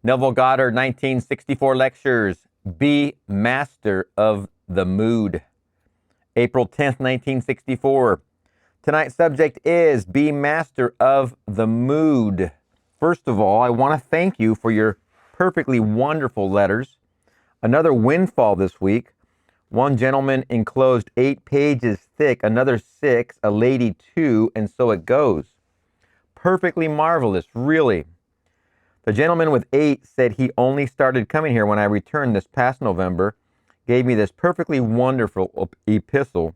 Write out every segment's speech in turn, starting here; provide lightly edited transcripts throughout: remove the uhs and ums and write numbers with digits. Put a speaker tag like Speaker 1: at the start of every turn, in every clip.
Speaker 1: Neville Goddard, 1964 lectures, Be Master of the Mood. April 10th, 1964. Tonight's subject is Be Master of the Mood. First of all, I want to thank you for your perfectly wonderful letters. Another windfall this week. One gentleman enclosed 8 pages thick, another 6, a lady 2, and so it goes. Perfectly marvelous, really. The gentleman with 8 said he only started coming here when I returned this past November, gave me this perfectly wonderful epistle.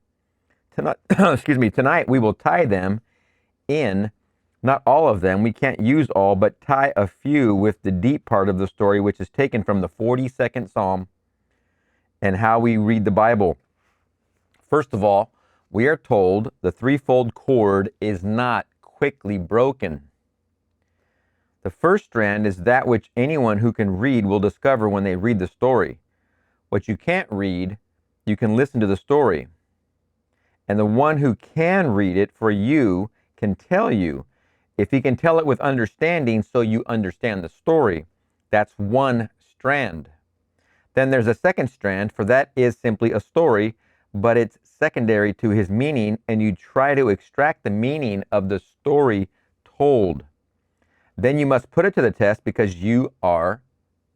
Speaker 1: Tonight, tonight we will tie them in, not all of them, we can't use all, but tie a few with the deep part of the story, which is taken from the 42nd Psalm and how we read the Bible. First of all, we are told the threefold cord is not quickly broken. The first strand is that which anyone who can read will discover when they read the story. What you can't read, you can listen to the story. And the one who can read it for you can tell you, if he can tell it with understanding so you understand the story. That's one strand. Then there's a second strand, for that is simply a story, but it's secondary to his meaning, and you try to extract the meaning of the story told. Then you must put it to the test because you are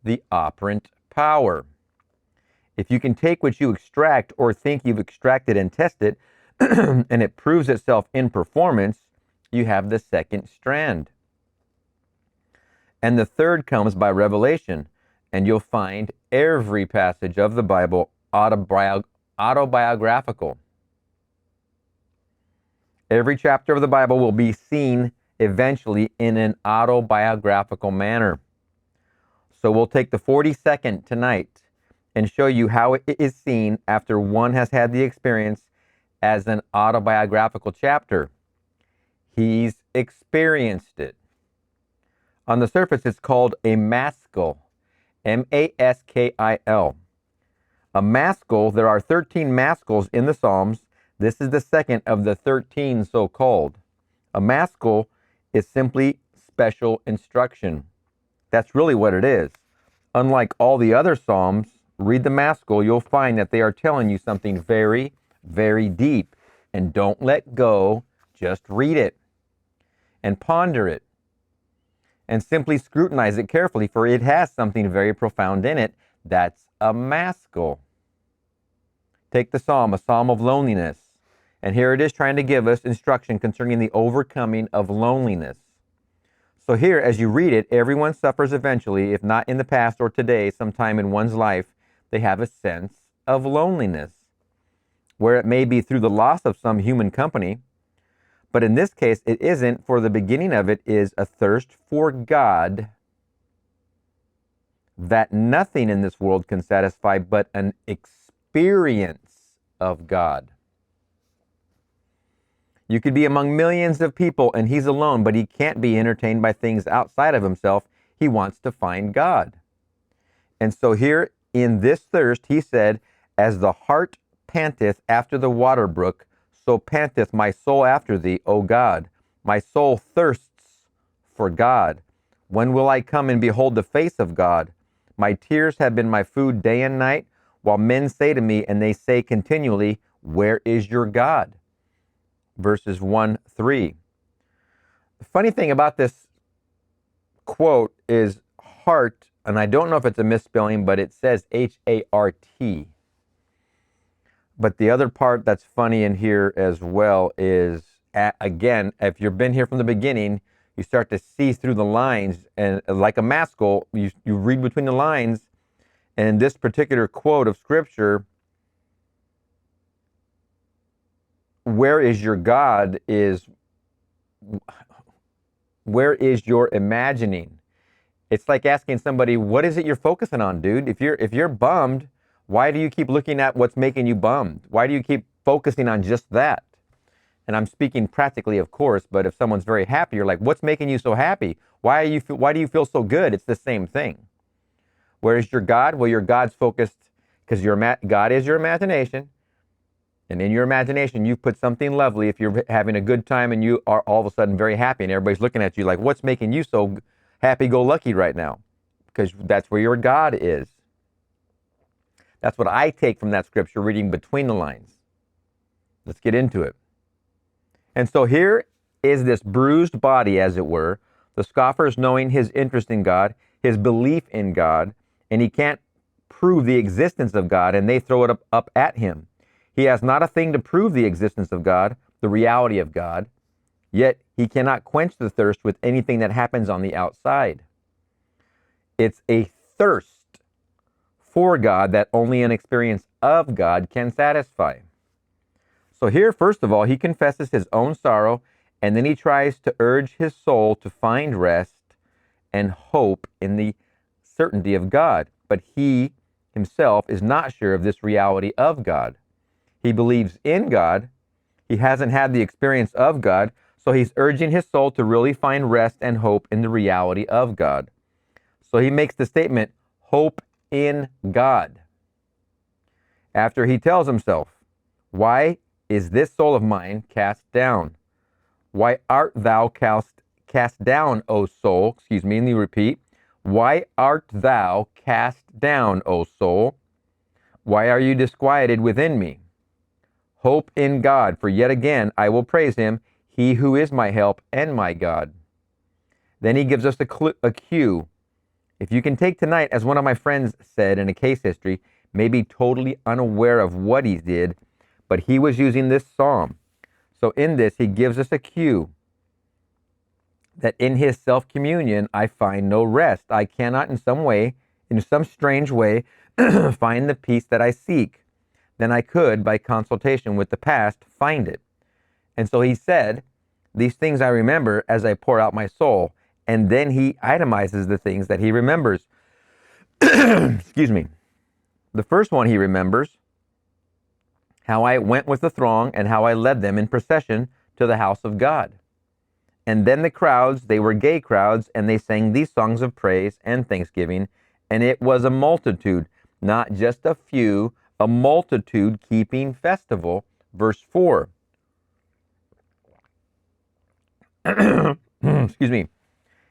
Speaker 1: the operant power. If you can take what you extract or think you've extracted and test it, and it proves itself in performance, you have the second strand. And the third comes by revelation, and you'll find every passage of the Bible autobiographical. Every chapter of the Bible will be seen eventually in an autobiographical manner. So we'll take the 42nd tonight and show you how it is seen after one has had the experience as an autobiographical chapter. He's experienced it. On the surface, it's called a maskil, M-A-S-K-I-L. A maskil, there are 13 maskils in the Psalms. This is the second of the 13 so-called. A maskil is simply special instruction. That's really what it is. Unlike all the other Psalms, read the maskil, you'll find that they are telling you something very, very deep. And don't let go, just read it and ponder it and simply scrutinize it carefully, for it has something very profound in it. That's a maskil. Take the Psalm, a psalm of loneliness. And here it is trying to give us instruction concerning the overcoming of loneliness. So here, as you read it, everyone suffers eventually, if not in the past or today, sometime in one's life, they have a sense of loneliness, where it may be through the loss of some human company. But in this case, it isn't, for the beginning of it is a thirst for God that nothing in this world can satisfy but an experience of God. You could be among millions of people and he's alone, but he can't be entertained by things outside of himself. He wants to find God. And so here in this thirst, he said, as the hart panteth after the water brook, so panteth my soul after thee, O God. My soul thirsts for God. When will I come and behold the face of God? My tears have been my food day and night, while men say to me, and they say continually, where is your God? Verses 1-3. The funny thing about this quote is heart, and I don't know if it's a misspelling, but it says H-A-R-T. But the other part that's funny in here as well is, again, if you've been here from the beginning, you start to see through the lines, and like a maskil, you read between the lines, and in this particular quote of Scripture, where is your God is, where is your imagining? It's like asking somebody, what is it you're focusing on, dude? If you're bummed, why do you keep looking at what's making you bummed? Why do you keep focusing on just that? And I'm speaking practically, of course, but if someone's very happy, you're like, what's making you so happy? Why do you feel so good? It's the same thing. Where is your God? Well, your God's focused, because God is your imagination. And in your imagination, you've put something lovely. If you're having a good time and you are all of a sudden very happy and everybody's looking at you like, what's making you so happy-go-lucky right now? because that's where your God is. That's what I take from that scripture, reading between the lines. Let's get into it. And so here is this bruised body, as it were, the scoffers knowing his interest in God, his belief in God, and he can't prove the existence of God, and they throw it up at him. He has not a thing to prove the existence of God, the reality of God, yet he cannot quench the thirst with anything that happens on the outside. It's a thirst for God that only an experience of God can satisfy. So here, first of all, he confesses his own sorrow, and then he tries to urge his soul to find rest and hope in the certainty of God. But he himself is not sure of this reality of God. He believes in God. He hasn't had the experience of God, so he's urging his soul to really find rest and hope in the reality of God. So he makes the statement, hope in God. After he tells himself, why is this soul of mine cast down? Why art thou cast down, O soul? Excuse me, let me repeat. Why art thou cast down, O soul? Why are you disquieted within me? Hope in God, for yet again I will praise him, he who is my help and my God. Then he gives us a cue. If you can take tonight, as one of my friends said in a case history, maybe totally unaware of what he did, but he was using this psalm. So in this, he gives us a cue that in his self-communion, I find no rest. I cannot in some strange way, find the peace that I seek. Then I could, by consultation with the past, find it. And so he said, these things I remember as I pour out my soul. And then he itemizes the things that he remembers. Excuse me. The first one he remembers, how I went with the throng and how I led them in procession to the house of God. And then the crowds, they were gay crowds, and they sang these songs of praise and thanksgiving. And it was a multitude, not just a few, a multitude keeping festival. Verse 4. Excuse me.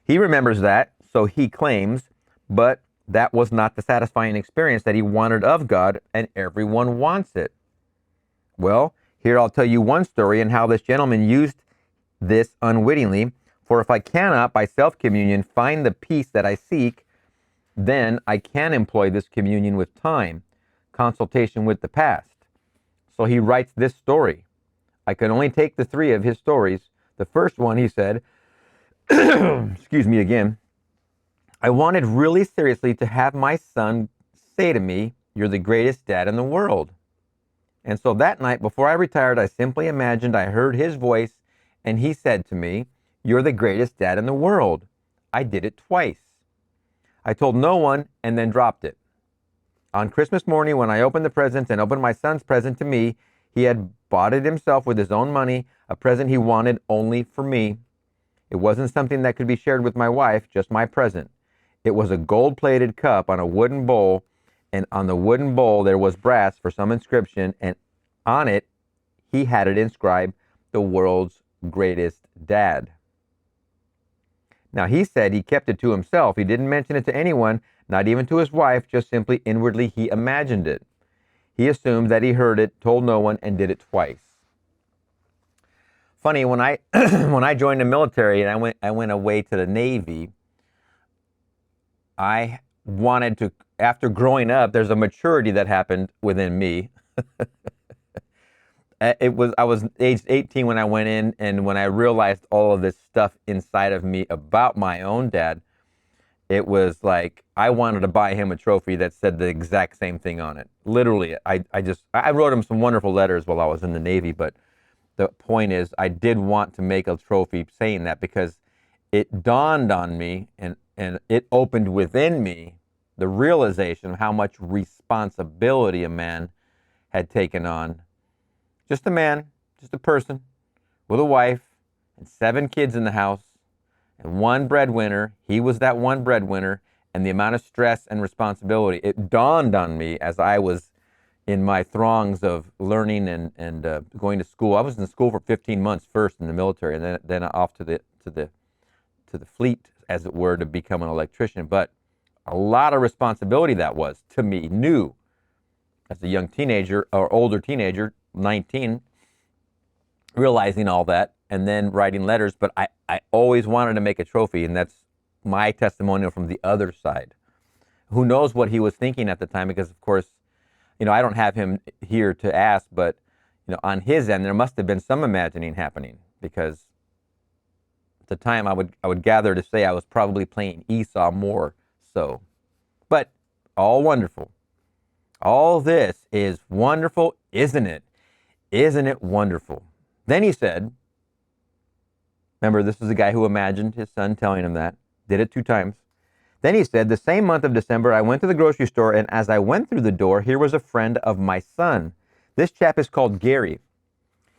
Speaker 1: He remembers that, so he claims, but that was not the satisfying experience that he wanted of God, and everyone wants it. Well, here I'll tell you one story and how this gentleman used this unwittingly. For if I cannot, by self-communion, find the peace that I seek, then I can employ this communion with time, consultation with the past. So he writes this story. I can only take the three of his stories. The first one, he said, excuse me again, I wanted really seriously to have my son say to me, you're the greatest dad in the world. And so that night before I retired, I simply imagined I heard his voice and he said to me, you're the greatest dad in the world. I did it twice. I told no one and then dropped it. On Christmas morning, when I opened the presents and opened my son's present to me, he had bought it himself with his own money, a present he wanted only for me. It wasn't something that could be shared with my wife, just my present. It was a gold-plated cup on a wooden bowl, and on the wooden bowl there was brass for some inscription, and on it he had it inscribed, the world's greatest dad. Now he said he kept it to himself. He didn't mention it to anyone, not even to his wife, just simply inwardly he imagined it. He assumed that he heard it, told no one, and did it twice. Funny, when I when I joined the military and I went away to the Navy, I wanted to, after growing up, there's a maturity that happened within me. I was aged 18 when I went in, and when I realized all of this stuff inside of me about my own dad, it was like I wanted to buy him a trophy that said the exact same thing on it. Literally, I wrote him some wonderful letters while I was in the Navy, but the point is I did want to make a trophy saying that, because it dawned on me and it opened within me the realization of how much responsibility a man had taken on. Just a man, just a person with a wife and 7 kids in the house and one breadwinner. He was that one breadwinner, and the amount of stress and responsibility. It dawned on me as I was in my throngs of learning and going to school. I was in school for 15 months first in the military, and then off to the fleet, as it were, to become an electrician. But A lot of responsibility that was to me, new as a young teenager or older teenager, 19, realizing all that and then writing letters. But I always wanted to make a trophy, and that's my testimonial from the other side. Who knows what he was thinking at the time, because of course, I don't have him here to ask, but on his end, there must have been some imagining happening, because at the time I would gather to say I was probably playing Esau more so. But all wonderful. All this is wonderful, isn't it? Isn't it wonderful? Then he said, remember, this is the guy who imagined his son telling him that, did it 2 times. Then he said, the same month of December, I went to the grocery store, and as I went through the door, here was a friend of my son. This chap is called Gary.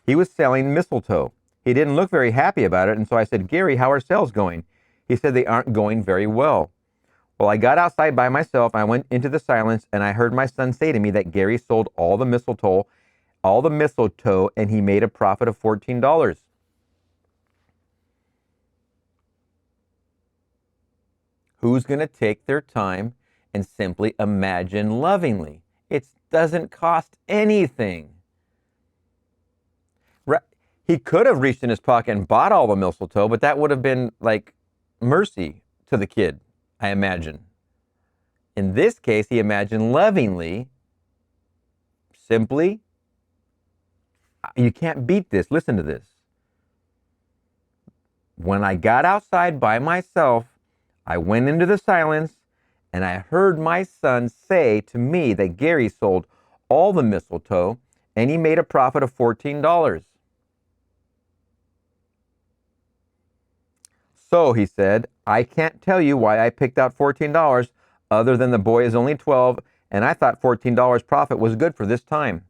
Speaker 1: He was selling mistletoe. He didn't look very happy about it, and so I said, Gary, how are sales going? He said they aren't going very well. Well, I got outside by myself, I went into the silence, and I heard my son say to me that Gary sold all the mistletoe, and he made a profit of $14. Who's going to take their time and simply imagine lovingly? It doesn't cost anything. He could have reached in his pocket and bought all the mistletoe, but that would have been like mercy to the kid, I imagine. In this case, he imagined lovingly, simply. You can't beat this. Listen to this. When I got outside by myself, I went into the silence, and I heard my son say to me that Gary sold all the mistletoe, and he made a profit of $14. So, he said, I can't tell you why I picked out $14 other than the boy is only 12, and I thought $14 profit was good for this time.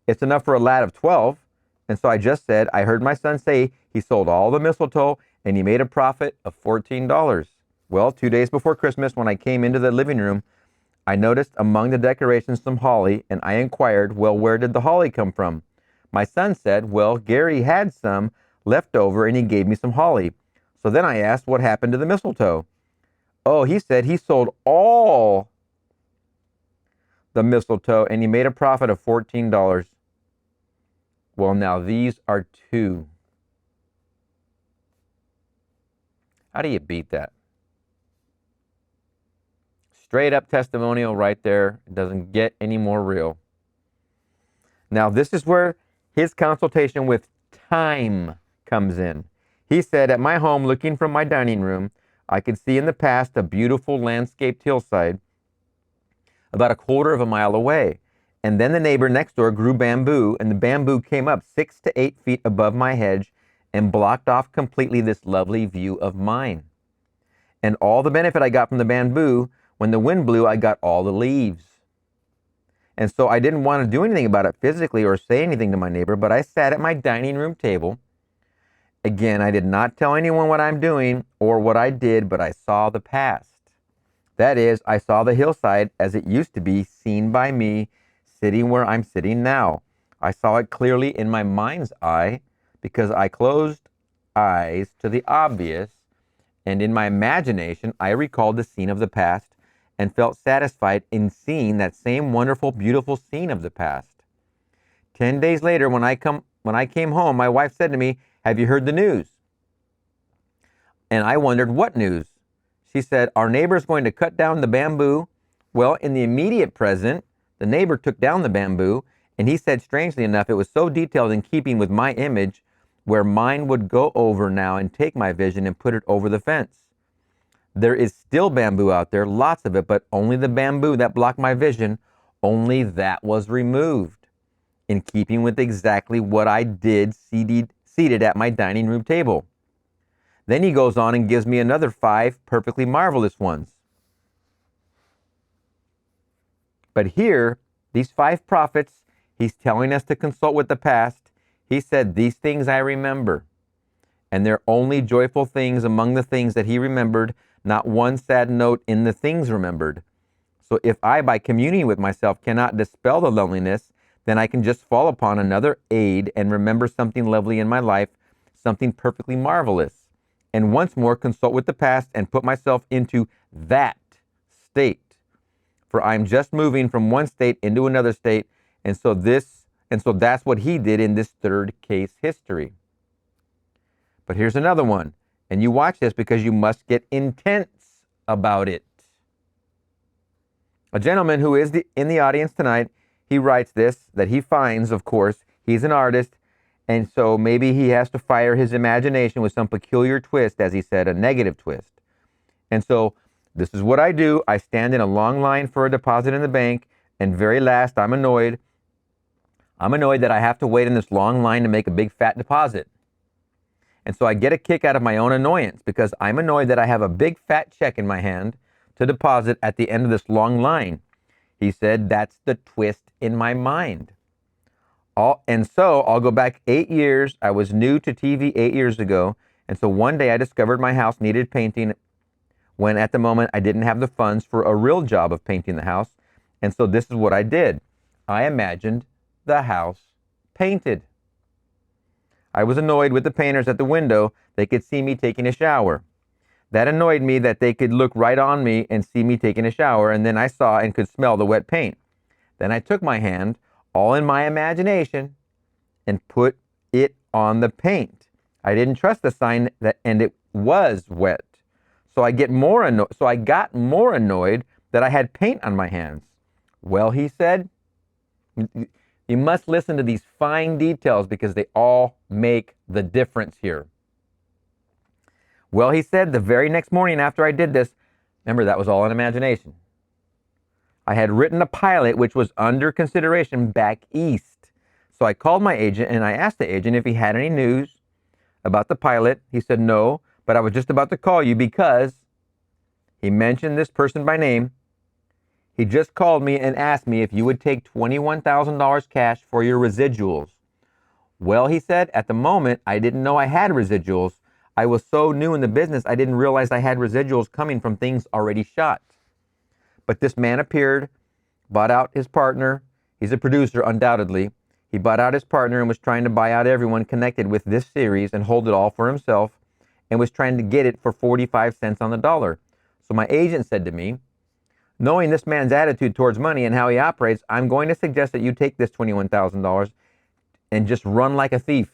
Speaker 1: It's enough for a lad of 12, and so I just said, I heard my son say he sold all the mistletoe, and he made a profit of $14. Well, 2 days before Christmas, when I came into the living room, I noticed among the decorations some holly, and I inquired, well, where did the holly come from? My son said, well, Gary had some left over, and he gave me some holly. So then I asked, what happened to the mistletoe? Oh, he said he sold all the mistletoe, and he made a profit of $14. Well, now these are 2. How do you beat that? Straight up testimonial right there. It doesn't get any more real. Now, this is where his consultation with time comes in. He said, at my home, looking from my dining room, I could see in the past a beautiful landscaped hillside about a quarter of a mile away. And then the neighbor next door grew bamboo, and the bamboo came up 6 to 8 feet above my hedge and blocked off completely this lovely view of mine. And all the benefit I got from the bamboo, when the wind blew, I got all the leaves. And so I didn't want to do anything about it physically or say anything to my neighbor, but I sat at my dining room table. Again, I did not tell anyone what I'm doing or what I did, but I saw the past. That is, I saw the hillside as it used to be seen by me, sitting where I'm sitting now. I saw it clearly in my mind's eye because I closed eyes to the obvious, and in my imagination, I recalled the scene of the past and felt satisfied in seeing that same wonderful, beautiful scene of the past. 10 days later, when I came home, my wife said to me, have you heard the news? And I wondered, what news? She said, our neighbor's going to cut down the bamboo. Well, in the immediate present, the neighbor took down the bamboo, and he said, strangely enough, it was so detailed in keeping with my image, where mine would go over now and take my vision and put it over the fence. There is still bamboo out there, lots of it, but only the bamboo that blocked my vision, only that was removed, in keeping with exactly what I did seated at my dining room table. Then he goes on and gives me another 5 perfectly marvelous ones. But here, these 5 prophets, he's telling us to consult with the past. He said, these things I remember. And they're only joyful things among the things that he remembered, not one sad note in the things remembered. So if I, by communing with myself, cannot dispel the loneliness, then I can just fall upon another aid and remember something lovely in my life, something perfectly marvelous. And once more consult with the past and put myself into that state. For I'm just moving from one state into another state, and so that's what he did in this third case history. But here's another one, and you watch this because you must get intense about it. A gentleman who is in the audience tonight, he writes this, that he finds, of course, he's an artist, and so maybe he has to fire his imagination with some peculiar twist, as he said, a negative twist. And so this is what I do. I stand in a long line for a deposit in the bank, and very last, I'm annoyed. I'm annoyed that I have to wait in this long line to make a big fat deposit. And so I get a kick out of my own annoyance because I'm annoyed that I have a big fat check in my hand to deposit at the end of this long line. He said, that's the twist in my mind. And so I'll go back 8 years. I was new to TV 8 years ago. And so one day I discovered my house needed painting when at the moment I didn't have the funds for a real job of painting the house. And so this is what I did. I imagined the house painted. I was annoyed with the painters at the window. They could see me taking a shower. That annoyed me that they could look right on me and see me taking a shower, and then I saw and could smell the wet paint. Then I took my hand, all in my imagination, and put it on the paint. I didn't trust the sign and it was wet. So I got more annoyed that I had paint on my hands. Well, he said, you must listen to these fine details because they all make the difference here. Well, he said, the very next morning after I did this, remember, that was all in imagination. I had written a pilot which was under consideration back east. So I called my agent and I asked the agent if he had any news about the pilot. He said, no, but I was just about to call you because he mentioned this person by name. He just called me and asked me if you would take $21,000 cash for your residuals. Well, he said, at the moment, I didn't know I had residuals. I was so new in the business, I didn't realize I had residuals coming from things already shot. But this man appeared, bought out his partner. He's a producer, undoubtedly. He bought out his partner and was trying to buy out everyone connected with this series and hold it all for himself, and was trying to get it for 45 cents on the dollar. So my agent said to me, knowing this man's attitude towards money and how he operates, I'm going to suggest that you take this $21,000 and just run like a thief.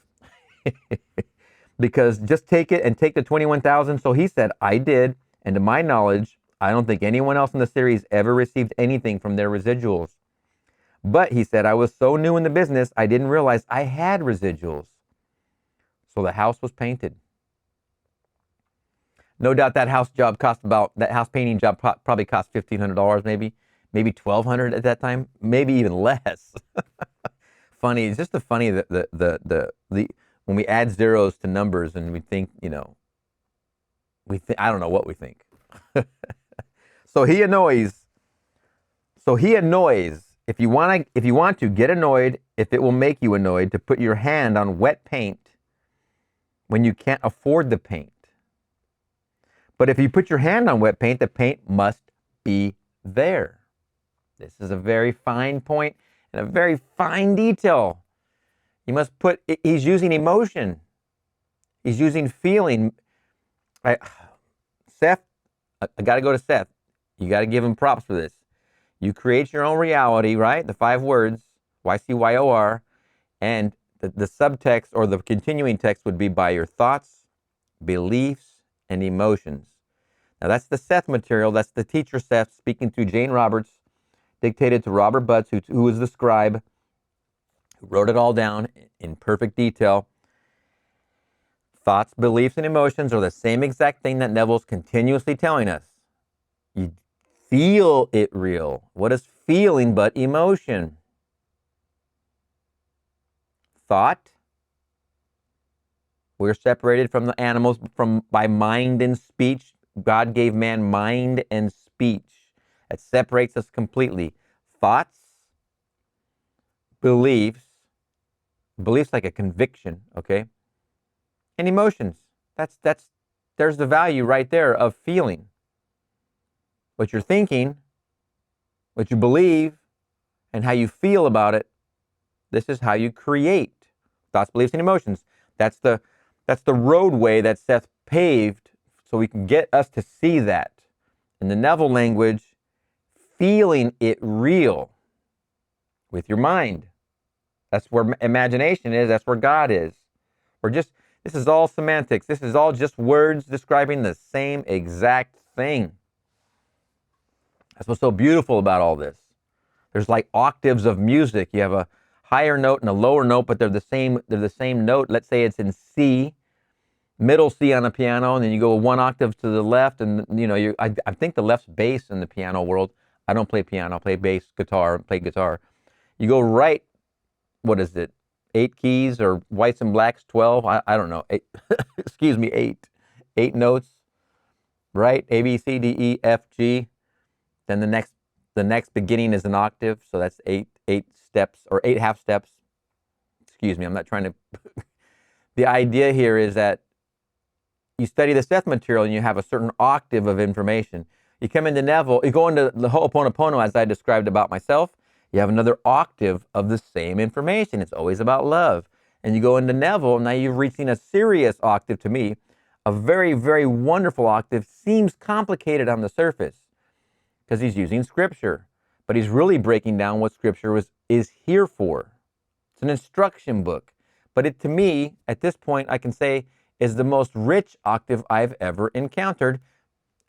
Speaker 1: Because just take it and take the $21,000. So he said, I did. And to my knowledge, I don't think anyone else in the series ever received anything from their residuals. But he said, I was so new in the business, I didn't realize I had residuals. So the house was painted. No doubt that house painting job probably cost $1,500, maybe $1,200 at that time, maybe even less. Funny, it's just funny that the when we add zeros to numbers and we think, I don't know what we think. So he annoys. If you want to get annoyed, if it will make you annoyed, to put your hand on wet paint when you can't afford the paint. But if you put your hand on wet paint, the paint must be there. This is a very fine point and a very fine detail. You must he's using emotion. He's using feeling. Seth, I got to go to Seth. You got to give him props for this. You create your own reality, right? The 5 words, YCYOR, and the subtext or the continuing text would be by your thoughts, beliefs, and emotions. Now that's the Seth material. That's the teacher Seth speaking through Jane Roberts, dictated to Robert Butts, who was the scribe, who wrote it all down in perfect detail. Thoughts, beliefs, and emotions are the same exact thing that Neville's continuously telling us. You feel it real. What is feeling but emotion? Thought. We're separated from the animals by mind and speech. God gave man mind and speech. It separates us completely. Thoughts, beliefs like a conviction, okay? And emotions. There's the value right there of feeling. What you're thinking, what you believe, and how you feel about it. This is how you create thoughts, beliefs, and emotions. That's the roadway that Seth paved so we can get us to see that. In the Neville language, feeling it real with your mind. That's where imagination is. That's where God is. This is all semantics. This is all just words describing the same exact thing. That's what's so beautiful about all this. There's like octaves of music. You have a higher note and a lower note, but they're the same note. Let's say it's in C, middle C on a piano, and then you go one octave to the left, and I think the left's bass in the piano world. I don't play piano. I play bass guitar, play guitar. You go right, what is it? 8 keys, or whites and blacks 12. I don't know. 8, excuse me, 8. 8 notes, right? A, B, C, D, E, F, G. Then the next beginning is an octave, so that's 8 steps, or 8 half steps. Excuse me, I'm not trying to. The idea here is that you study the Seth material and you have a certain octave of information. You come into Neville, you go into the Ho'oponopono, as I described about myself, you have another octave of the same information. It's always about love. And you go into Neville, now you're reaching a serious octave to me. A very, very wonderful octave. Seems complicated on the surface because he's using Scripture. But he's really breaking down what Scripture is here for. It's an instruction book. But it, to me, at this point, I can say, is the most rich octave I've ever encountered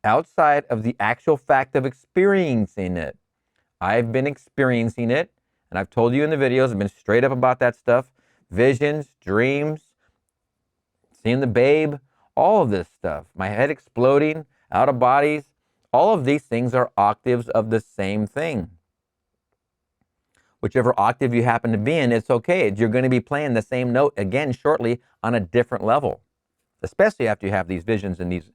Speaker 1: outside of the actual fact of experiencing it. I've been experiencing it, and I've told you in the videos, I've been straight up about that stuff. Visions, dreams, seeing the babe, all of this stuff. My head exploding, out of bodies. All of these things are octaves of the same thing. Whichever octave you happen to be in, it's okay. You're going to be playing the same note again shortly on a different level, especially after you have these visions and these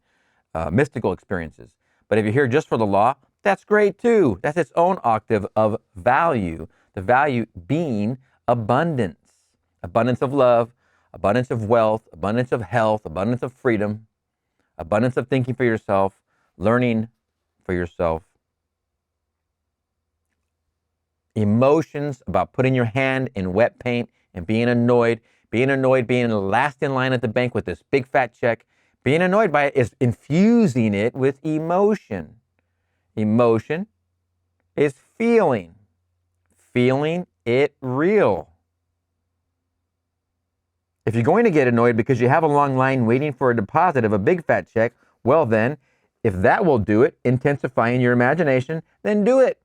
Speaker 1: mystical experiences. But if you're here just for the law, that's great too. That's its own octave of value. The value being abundance. Abundance of love, abundance of wealth, abundance of health, abundance of freedom, abundance of thinking for yourself, learning for yourself. Emotions about putting your hand in wet paint and being annoyed, being last in line at the bank with this big fat check. Being annoyed by it is infusing it with emotion. Emotion is feeling it real. If you're going to get annoyed because you have a long line waiting for a deposit of a big fat check, well then, if that will do it, intensifying your imagination, then do it.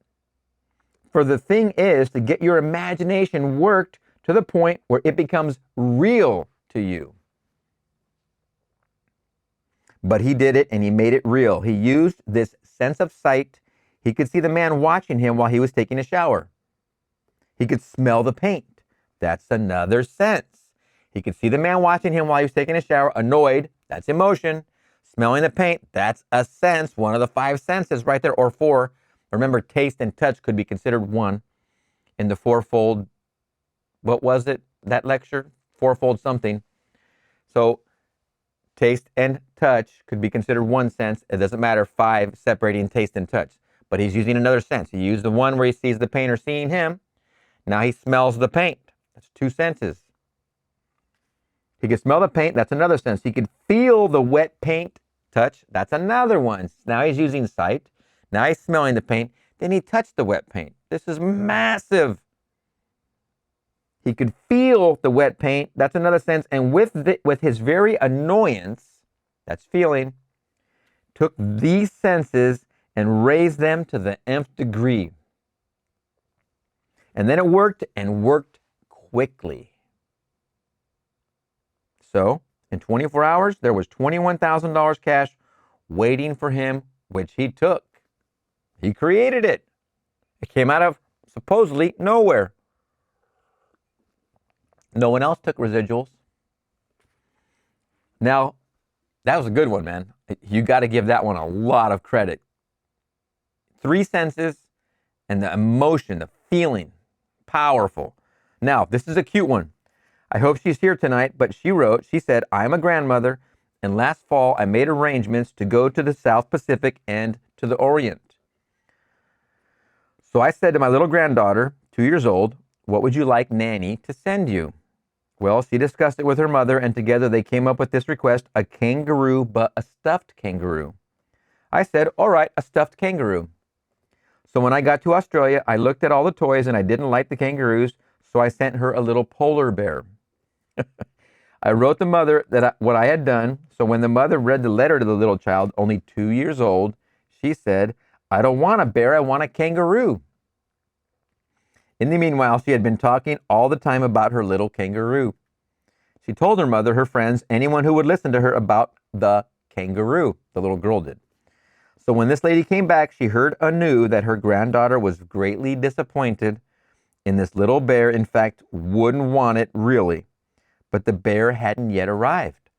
Speaker 1: For the thing is to get your imagination worked to the point where it becomes real to you. But he did it, and he made it real. He used this sense of sight. He could see the man watching him while he was taking a shower. He could smell the paint. That's another sense. He could see the man watching him while he was taking a shower, annoyed. That's emotion. Smelling the paint. That's a sense. One of the 5 senses right there, or 4. Remember, taste and touch could be considered one in the fourfold. What was it? That lecture? Fourfold something. So taste and touch could be considered one sense. It doesn't matter, 5 separating taste and touch. But he's using another sense. He used the one where he sees the painter seeing him. Now he smells the paint. That's 2 senses. He could smell the paint. That's another sense. He could feel the wet paint touch. That's another one. Now he's using sight. Now he's smelling the paint. Then he touched the wet paint. This is massive. He could feel the wet paint. That's another sense. And with his very annoyance, that's feeling, took these senses and raised them to the nth degree. And then it worked, and worked quickly. So in 24 hours, there was $21,000 cash waiting for him, which he took. He created it. It came out of supposedly nowhere. No one else took residuals. Now, that was a good one, man. You got to give that one a lot of credit. 3 senses and the emotion, the feeling, powerful. Now, this is a cute one. I hope she's here tonight, but she said, I'm a grandmother, and last fall I made arrangements to go to the South Pacific and to the Orient. So I said to my little granddaughter, 2 years old, what would you like Nanny to send you? Well, she discussed it with her mother, and together they came up with this request, a kangaroo, but a stuffed kangaroo. I said, all right, a stuffed kangaroo. So when I got to Australia, I looked at all the toys and I didn't like the kangaroos, so I sent her a little polar bear. I wrote the mother what I had done, so when the mother read the letter to the little child, only 2 years old, she said, "I don't want a bear, I want a kangaroo." In the meanwhile, she had been talking all the time about her little kangaroo. She told her mother, her friends, anyone who would listen to her about the kangaroo, the little girl did. So when this lady came back, she heard anew that her granddaughter was greatly disappointed in this little bear. In fact, wouldn't want it really. But the bear hadn't yet arrived.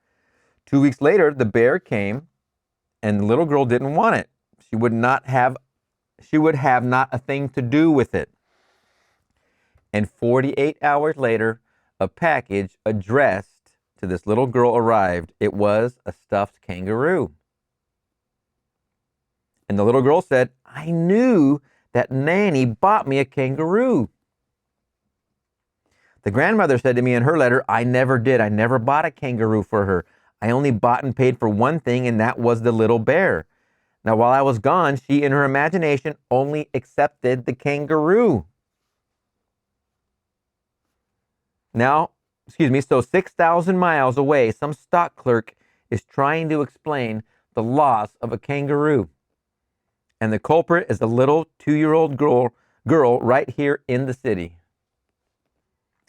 Speaker 1: 2 weeks later, the bear came and the little girl didn't want it. She would have not a thing to do with it. And 48 hours later, a package addressed to this little girl arrived. It was a stuffed kangaroo. And the little girl said, "I knew that Nanny bought me a kangaroo." The grandmother said to me in her letter, "I never did. I never bought a kangaroo for her. I only bought and paid for one thing, and that was the little bear." Now, while I was gone, she, in her imagination, only accepted the kangaroo. So 6,000 miles away, some stock clerk is trying to explain the loss of a kangaroo. And the culprit is a little 2-year-old girl right here in the city.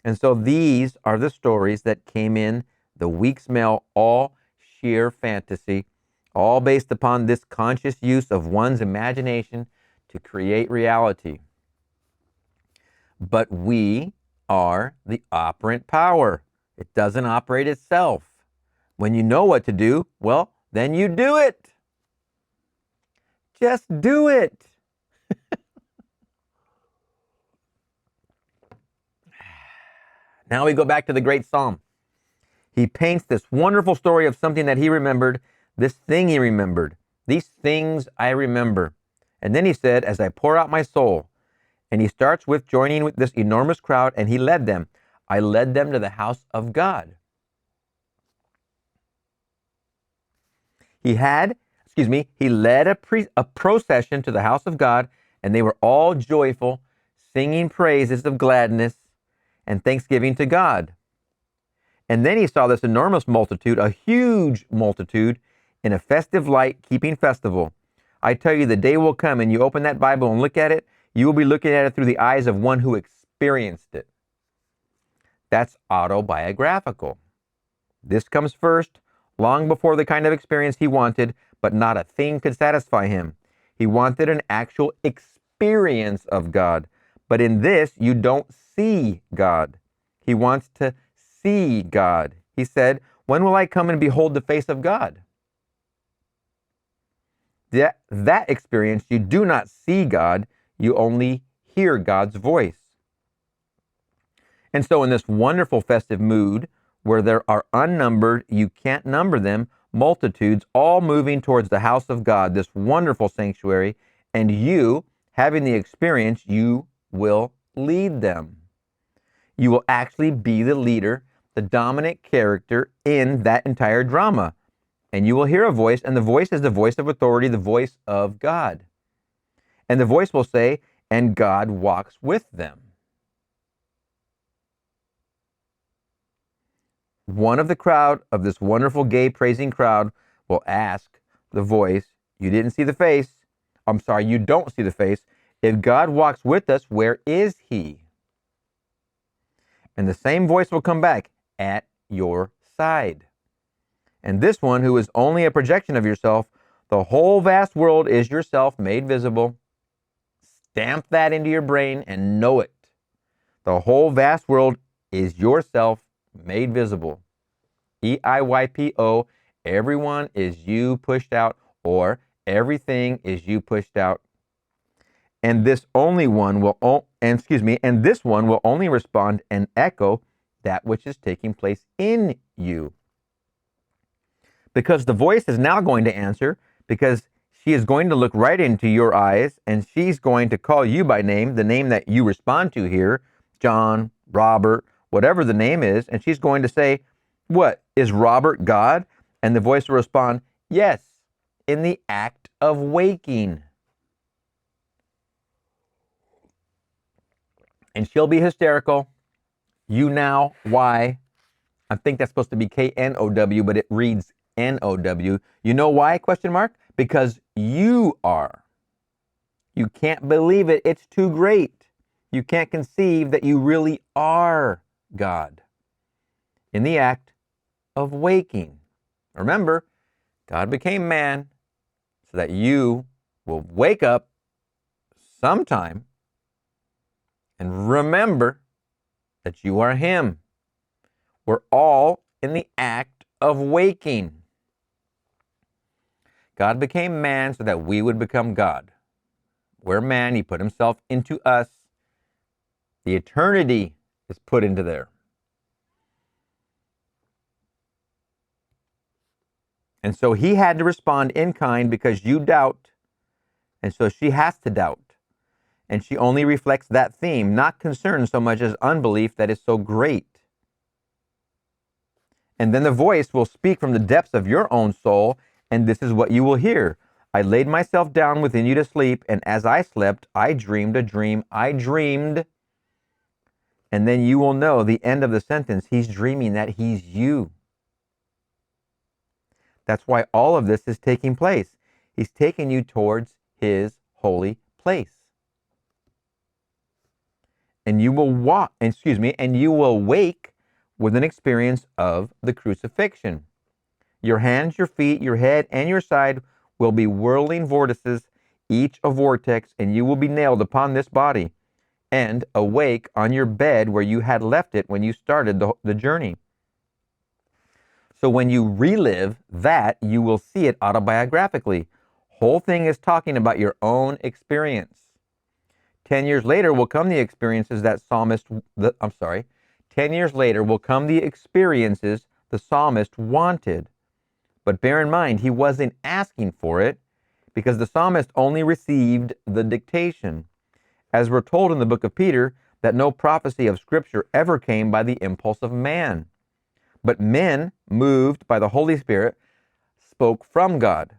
Speaker 1: And so these are the stories that came in the week's mail, all sheer fantasy, all based upon this conscious use of one's imagination to create reality. But we are the operant power. It doesn't operate itself. When you know what to do, well, then you do it. Just do it. Now we go back to the great Psalm. He paints this wonderful story of something that he remembered, this thing he remembered. These things I remember. And then he said, "As I pour out my soul," and he starts with joining with this enormous crowd, and he led them. I led them to the house of God. He led a procession to the house of God, and they were all joyful, singing praises of gladness and thanksgiving to God. And then he saw this enormous multitude, a huge multitude, in a festive light, keeping festival. I tell you, the day will come, and you open that Bible and look at it, you will be looking at it through the eyes of one who experienced it. That's autobiographical. This comes first, long before the kind of experience he wanted, but not a thing could satisfy him. He wanted an actual experience of God. But in this, you don't see God. He wants to see God. He said, "When will I come and behold the face of God?" That experience, you do not see God, you only hear God's voice. And so in this wonderful festive mood, where there are unnumbered, you can't number them, multitudes all moving towards the house of God, this wonderful sanctuary, and you, having the experience, you will lead them. You will actually be the leader, the dominant character in that entire drama. And you will hear a voice, and the voice is the voice of authority, the voice of God. And the voice will say, "And God walks with them." One of the crowd, of this wonderful gay praising crowd, will ask the voice, you don't see the face, "If God walks with us, where is he?" And the same voice will come back, "At your side." And this one, who is only a projection of yourself, the whole vast world is yourself made visible. Stamp that into your brain and know it. The whole vast world is yourself made visible. EIYPO, everyone is you pushed out, or everything is you pushed out. And this one will only respond and echo that which is taking place in you. Because the voice is now going to answer, because she is going to look right into your eyes, and she's going to call you by name, the name that you respond to here, John, Robert, whatever the name is, and she's going to say, "What, is Robert God?" And the voice will respond, "Yes, in the act of waking." And she'll be hysterical. You now, why? I think that's supposed to be K-N-O-W, but it reads N-O-W. You know why, question mark? Because you are. You can't believe it. It's too great. You can't conceive that you really are God in the act of waking. Remember, God became man so that you will wake up sometime and remember that you are him. We're all in the act of waking. God became man so that we would become God. We're man, he put himself into us. The eternity is put into there. And so he had to respond in kind because you doubt. And so she has to doubt. And she only reflects that theme, not concern so much as unbelief that is so great. And then the voice will speak from the depths of your own soul, and this is what you will hear. I laid myself down within you to sleep, and as I slept, I dreamed a dream. I dreamed. And then you will know the end of the sentence. He's dreaming that he's you. That's why all of this is taking place. He's taking you towards his holy place. And you will and you will wake with an experience of the crucifixion. Your hands, your feet, your head, and your side will be whirling vortices, each a vortex, and you will be nailed upon this body and awake on your bed where you had left it when you started the journey. So when you relive that, you will see it autobiographically. Whole thing is talking about your own experience. 10 years later will come the experiences that 10 years later will come the experiences the psalmist wanted. But bear in mind, he wasn't asking for it because the psalmist only received the dictation. As we're told in the book of Peter, that no prophecy of Scripture ever came by the impulse of man. But men, moved by the Holy Spirit, spoke from God.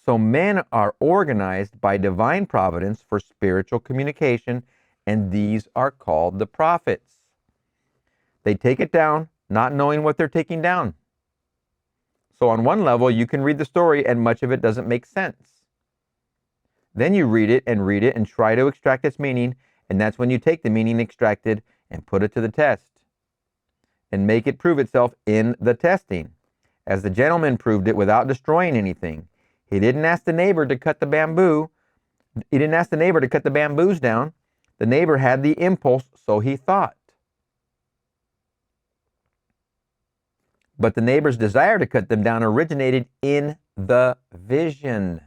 Speaker 1: So men are organized by divine providence for spiritual communication, and these are called the prophets. They take it down, not knowing what they're taking down. So on one level, you can read the story and much of it doesn't make sense. Then you read it and try to extract its meaning, and that's when you take the meaning extracted and put it to the test and make it prove itself in the testing, as the gentleman proved it without destroying anything. He didn't ask the neighbor to cut the bamboo. He didn't ask the neighbor to cut the bamboos down. The neighbor had the impulse, so he thought. But the neighbor's desire to cut them down originated in the vision,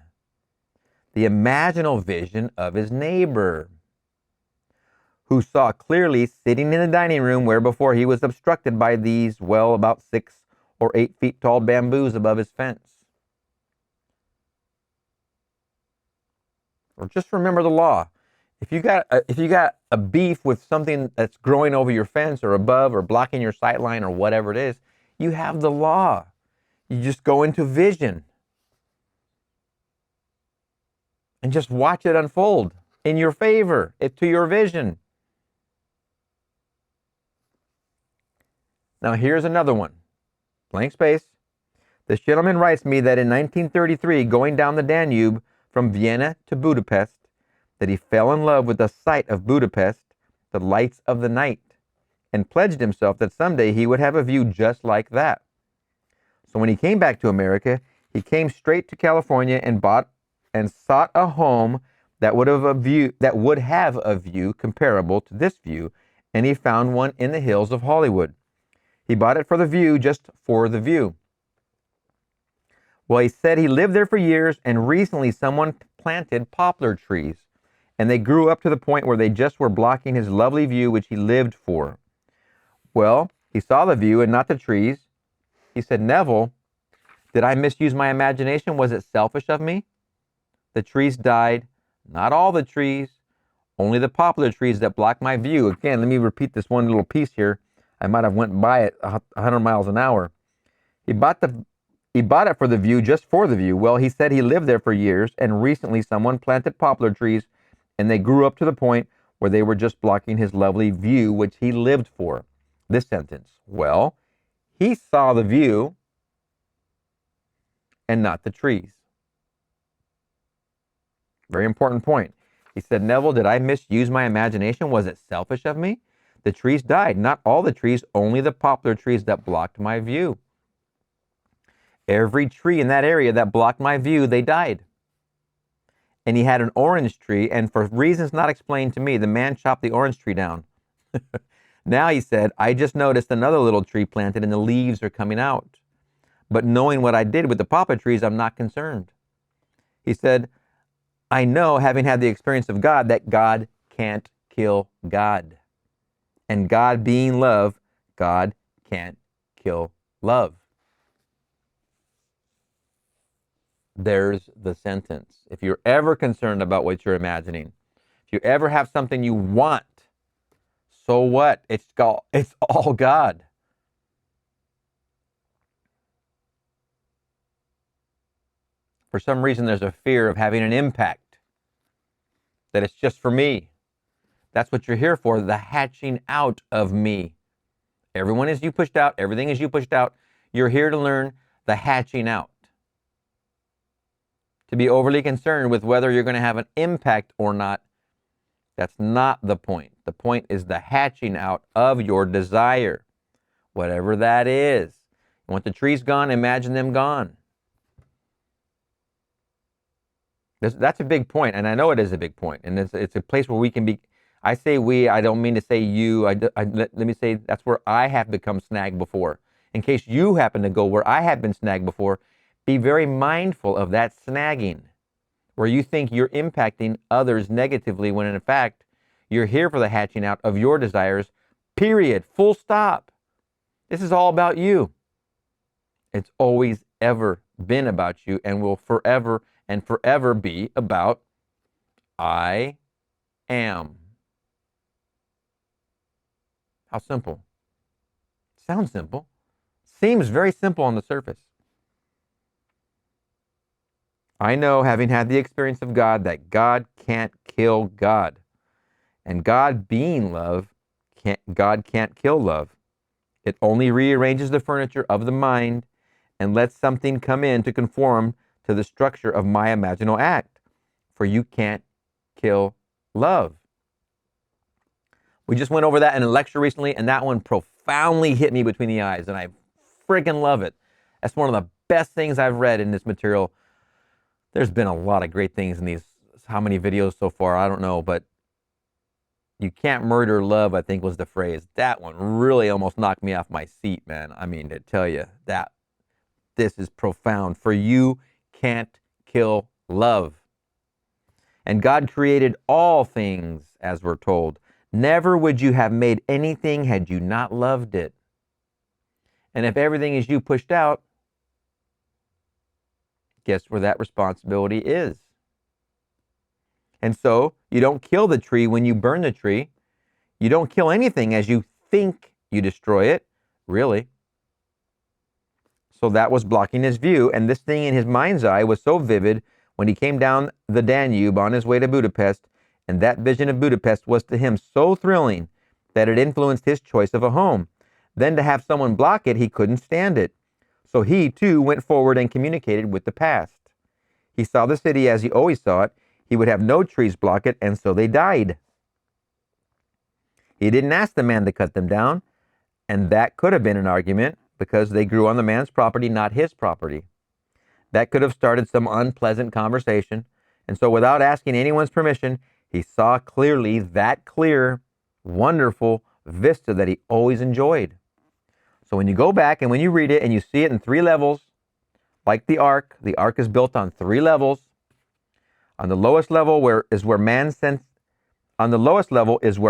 Speaker 1: the imaginal vision of his neighbor, who saw clearly sitting in the dining room where before he was obstructed by these, well, about 6 or 8 feet tall bamboos above his fence. Or just remember the law. If you got a beef with something that's growing over your fence or above or blocking your sight line or whatever it is, you have the law. You just go into vision and just watch it unfold in your favor, to your vision. Now here's another one. Blank space. This gentleman writes me that in 1933, going down the Danube from Vienna to Budapest, that he fell in love with the sight of Budapest, the lights of the night, and pledged himself that someday he would have a view just like that. So when he came back to America, he came straight to California and sought a home that would have a view comparable to this view, and he found one in the hills of Hollywood. He bought it for the view, just for the view. Well, he said he lived there for years, and recently someone planted poplar trees, and they grew up to the point where they just were blocking his lovely view, which he lived for. Well, he saw the view and not the trees. He said, Neville, did I misuse my imagination? Was it selfish of me? The trees died, not all the trees, only the poplar trees that block my view. Again, let me repeat this one little piece here. I might have went by it 100 miles an hour. He bought it for the view, just for the view. Well, he said he lived there for years, and recently someone planted poplar trees, and they grew up to the point where they were just blocking his lovely view, which he lived for. This sentence, well, he saw the view and not the trees. Very important point. He said, Neville, did I misuse my imagination? Was it selfish of me? The trees died. Not all the trees, only the poplar trees that blocked my view. Every tree in that area that blocked my view, they died. And he had an orange tree, and for reasons not explained to me, the man chopped the orange tree down. Now, he said, I just noticed another little tree planted and the leaves are coming out. But knowing what I did with the poplar trees, I'm not concerned. He said, I know, having had the experience of God, that God can't kill God. And God being love, God can't kill love. There's the sentence. If you're ever concerned about what you're imagining, if you ever have something you want, so what? It's all God. For some reason, there's a fear of having an impact, that it's just for me. That's what you're here for, the hatching out of me. Everyone is you pushed out. Everything is you pushed out. You're here to learn the hatching out. To be overly concerned with whether you're going to have an impact or not, that's not the point. The point is the hatching out of your desire, whatever that is. You want the trees gone, imagine them gone. That's a big point, and I know it is a big point, and it's a place where we can be. I say we, I don't mean to say you. Let me say that's where I have become snagged before. In case you happen to go where I have been snagged before, be very mindful of that snagging, where you think you're impacting others negatively when in fact, you're here for the hatching out of your desires, period, full stop. This is all about you. It's always ever been about you and will forever and forever be about I am. How simple. Sounds simple. Seems very simple on the surface. I know, having had the experience of God, that God can't kill God. And God being love, God can't kill love. It only rearranges the furniture of the mind and lets something come in to conform to the structure of my imaginal act. For you can't kill love. We just went over that in a lecture recently, and that one profoundly hit me between the eyes, and I freaking love it. That's one of the best things I've read in this material. There's been a lot of great things in these, how many videos so far, I don't know, but you can't murder love, I think was the phrase. That one really almost knocked me off my seat, man. I mean, to tell you that this is profound. For you can't kill love. And God created all things, as we're told. Never would you have made anything had you not loved it. And if everything is you pushed out, guess where that responsibility is? And so you don't kill the tree when you burn the tree. You don't kill anything as you think you destroy it, really. So that was blocking his view, and this thing in his mind's eye was so vivid when he came down the Danube on his way to Budapest, and that vision of Budapest was to him so thrilling that it influenced his choice of a home. Then to have someone block it, he couldn't stand it. So he, too, went forward and communicated with the past. He saw the city as he always saw it. He would have no trees block it, and so they died. He didn't ask the man to cut them down, and that could have been an argument because they grew on the man's property, not his property. That could have started some unpleasant conversation, and so without asking anyone's permission, he saw clearly that clear, wonderful vista that he always enjoyed. So when you go back and when you read it and you see it in 3 levels, like the ark is built on 3 levels. On the lowest level is where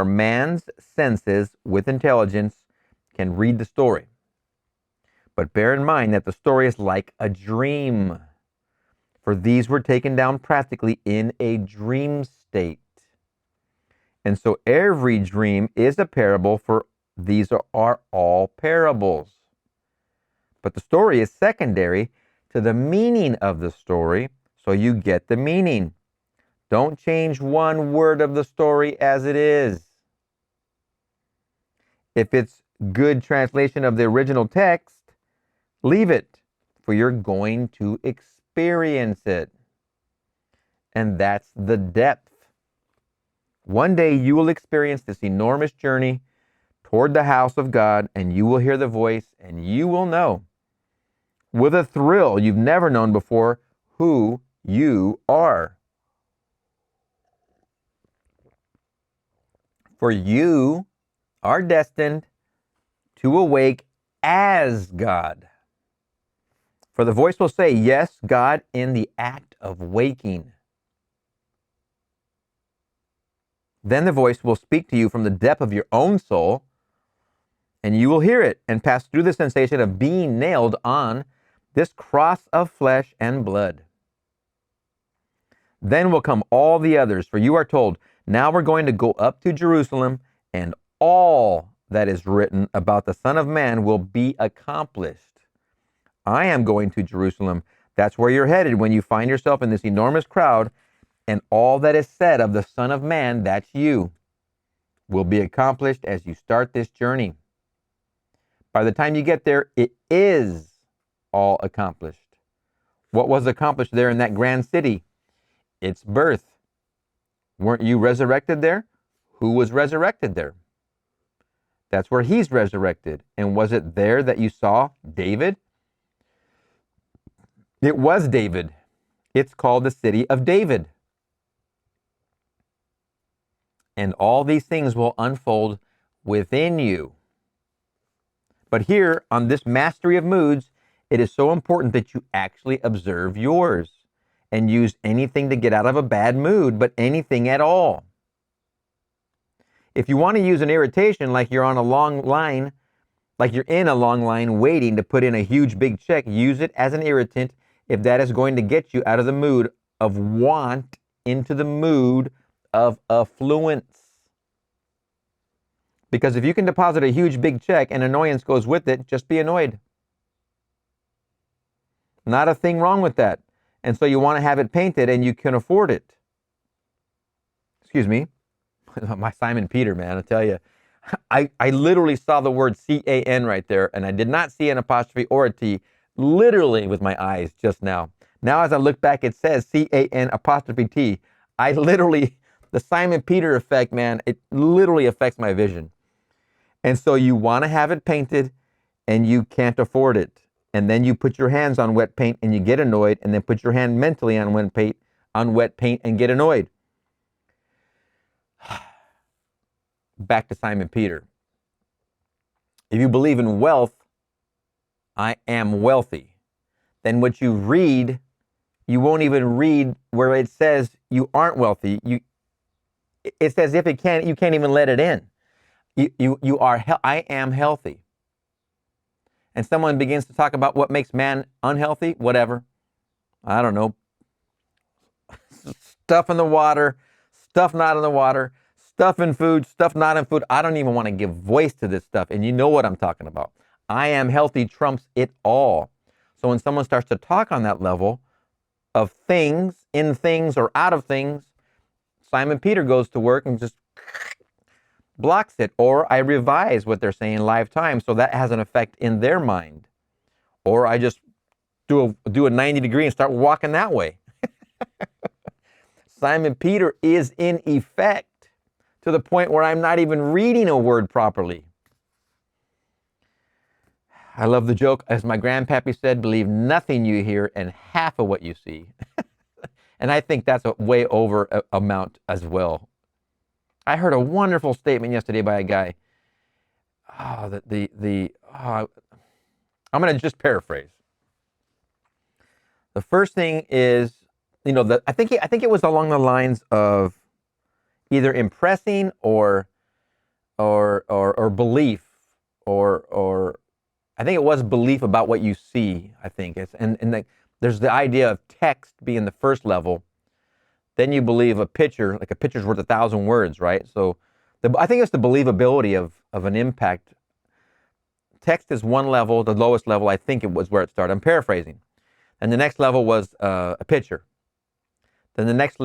Speaker 1: man's senses with intelligence can read the story. But bear in mind that the story is like a dream, for these were taken down practically in a dream state. And so every dream is a parable, for these are all parables. But the story is secondary to the meaning of the story, so you get the meaning. Don't change one word of the story as it is. If it's good translation of the original text, leave it, for you're going to experience it. And that's the depth. One day you will experience this enormous journey toward the house of God, and you will hear the voice, and you will know with a thrill you've never known before who you are. For you are destined to awake as God. For the voice will say, yes, God, in the act of waking. Then the voice will speak to you from the depth of your own soul, and you will hear it and pass through the sensation of being nailed on this cross of flesh and blood. Then will come all the others, for you are told, now we're going to go up to Jerusalem, and all that is written about the Son of Man will be accomplished. I am going to Jerusalem. That's where you're headed when you find yourself in this enormous crowd, and all that is said of the Son of Man, that's you, will be accomplished as you start this journey. By the time you get there, it is all accomplished. What was accomplished there in that grand city? Its birth. Weren't you resurrected there? Who was resurrected there? That's where he's resurrected. And was it there that you saw David? It was David. It's called the city of David. And all these things will unfold within you. But here, on this mastery of moods, it is so important that you actually observe yours and use anything to get out of a bad mood, but anything at all. If you want to use an irritation like you're on a long line, like you're in a long line waiting to put in a huge big check, use it as an irritant if that is going to get you out of the mood of want into the mood of affluence. Because if you can deposit a huge big check and annoyance goes with it, just be annoyed. Not a thing wrong with that. And so you want to have it painted and you can afford it. Excuse me. My Simon Peter, man, I tell you. I literally saw the word C-A-N right there, and I did not see an apostrophe or a T, literally with my eyes just now. Now as I look back, it says C-A-N apostrophe T. I literally, the Simon Peter effect, man, it literally affects my vision. And so you want to have it painted and you can't afford it. And then you put your hands on wet paint and you get annoyed, and then put your hand mentally on wet paint and get annoyed. Back to Simon Peter. If you believe in wealth, I am wealthy, then what you read, you won't even read where it says you aren't wealthy. It's as if you can't even let it in. You are, I am healthy. And someone begins to talk about what makes man unhealthy, whatever. I don't know. Stuff in the water, stuff not in the water, stuff in food, stuff not in food. I don't even want to give voice to this stuff. And you know what I'm talking about. I am healthy trumps it all. So when someone starts to talk on that level of things, in things, or out of things, Simon Peter goes to work and just blocks it. Or I revise what they're saying live time, so that has an effect in their mind. Or I just do a 90 degree and start walking that way. Simon Peter is in effect to the point where I'm not even reading a word properly. I love the joke. As my grandpappy said, believe nothing you hear and half of what you see. And I think that's a way over amount as well. I heard a wonderful statement yesterday by a guy. I'm going to just paraphrase. The first thing is, I think it was along the lines of either impressing or belief, or I think it was belief about what you see. I think it's there's the idea of text being the first level. Then you believe a picture, like a picture's worth 1,000 words, right? So I think it's the believability of an impact. Text is one level, the lowest level. I think it was where it started. I'm paraphrasing. And the next level was a picture. Then the next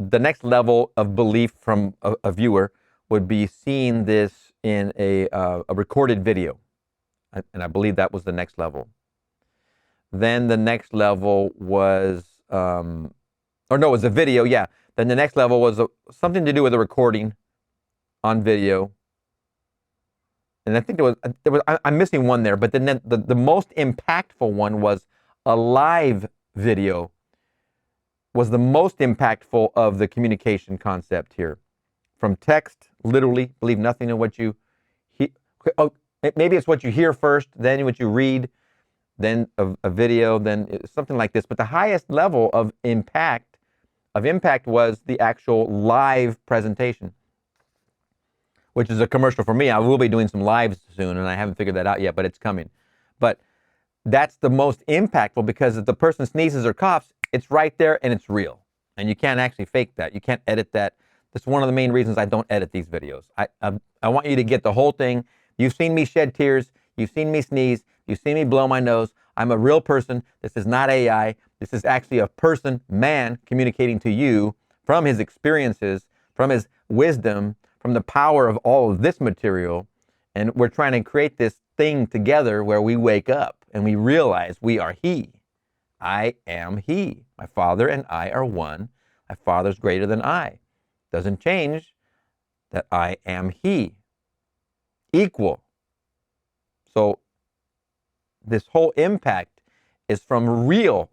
Speaker 1: the next level of belief from a viewer would be seeing this in a recorded video. And I believe that was the next level. Then the next level was, or no, it was a video, yeah. Then the next level was something to do with a recording on video. And I think I'm missing one there, but then the most impactful one was a live video, was the most impactful of the communication concept here. From text, literally, believe nothing of what you hear. Oh, maybe it's what you hear first, then what you read, then a video, then something like this. But the highest level of impact was the actual live presentation, which is a commercial for me. I will be doing some lives soon, and I haven't figured that out yet, but it's coming. But that's the most impactful, because if the person sneezes or coughs, it's right there and it's real. And you can't actually fake that. You can't edit that. That's one of the main reasons I don't edit these videos. I want you to get the whole thing. You've seen me shed tears. You've seen me sneeze. You've seen me blow my nose. I'm a real person. This is not AI. This is actually a person, man, communicating to you from his experiences, from his wisdom, from the power of all of this material. And we're trying to create this thing together where we wake up and we realize we are he. I am he. My Father and I are one. My Father's greater than I. Doesn't change that I am he. Equal. So this whole impact is from real.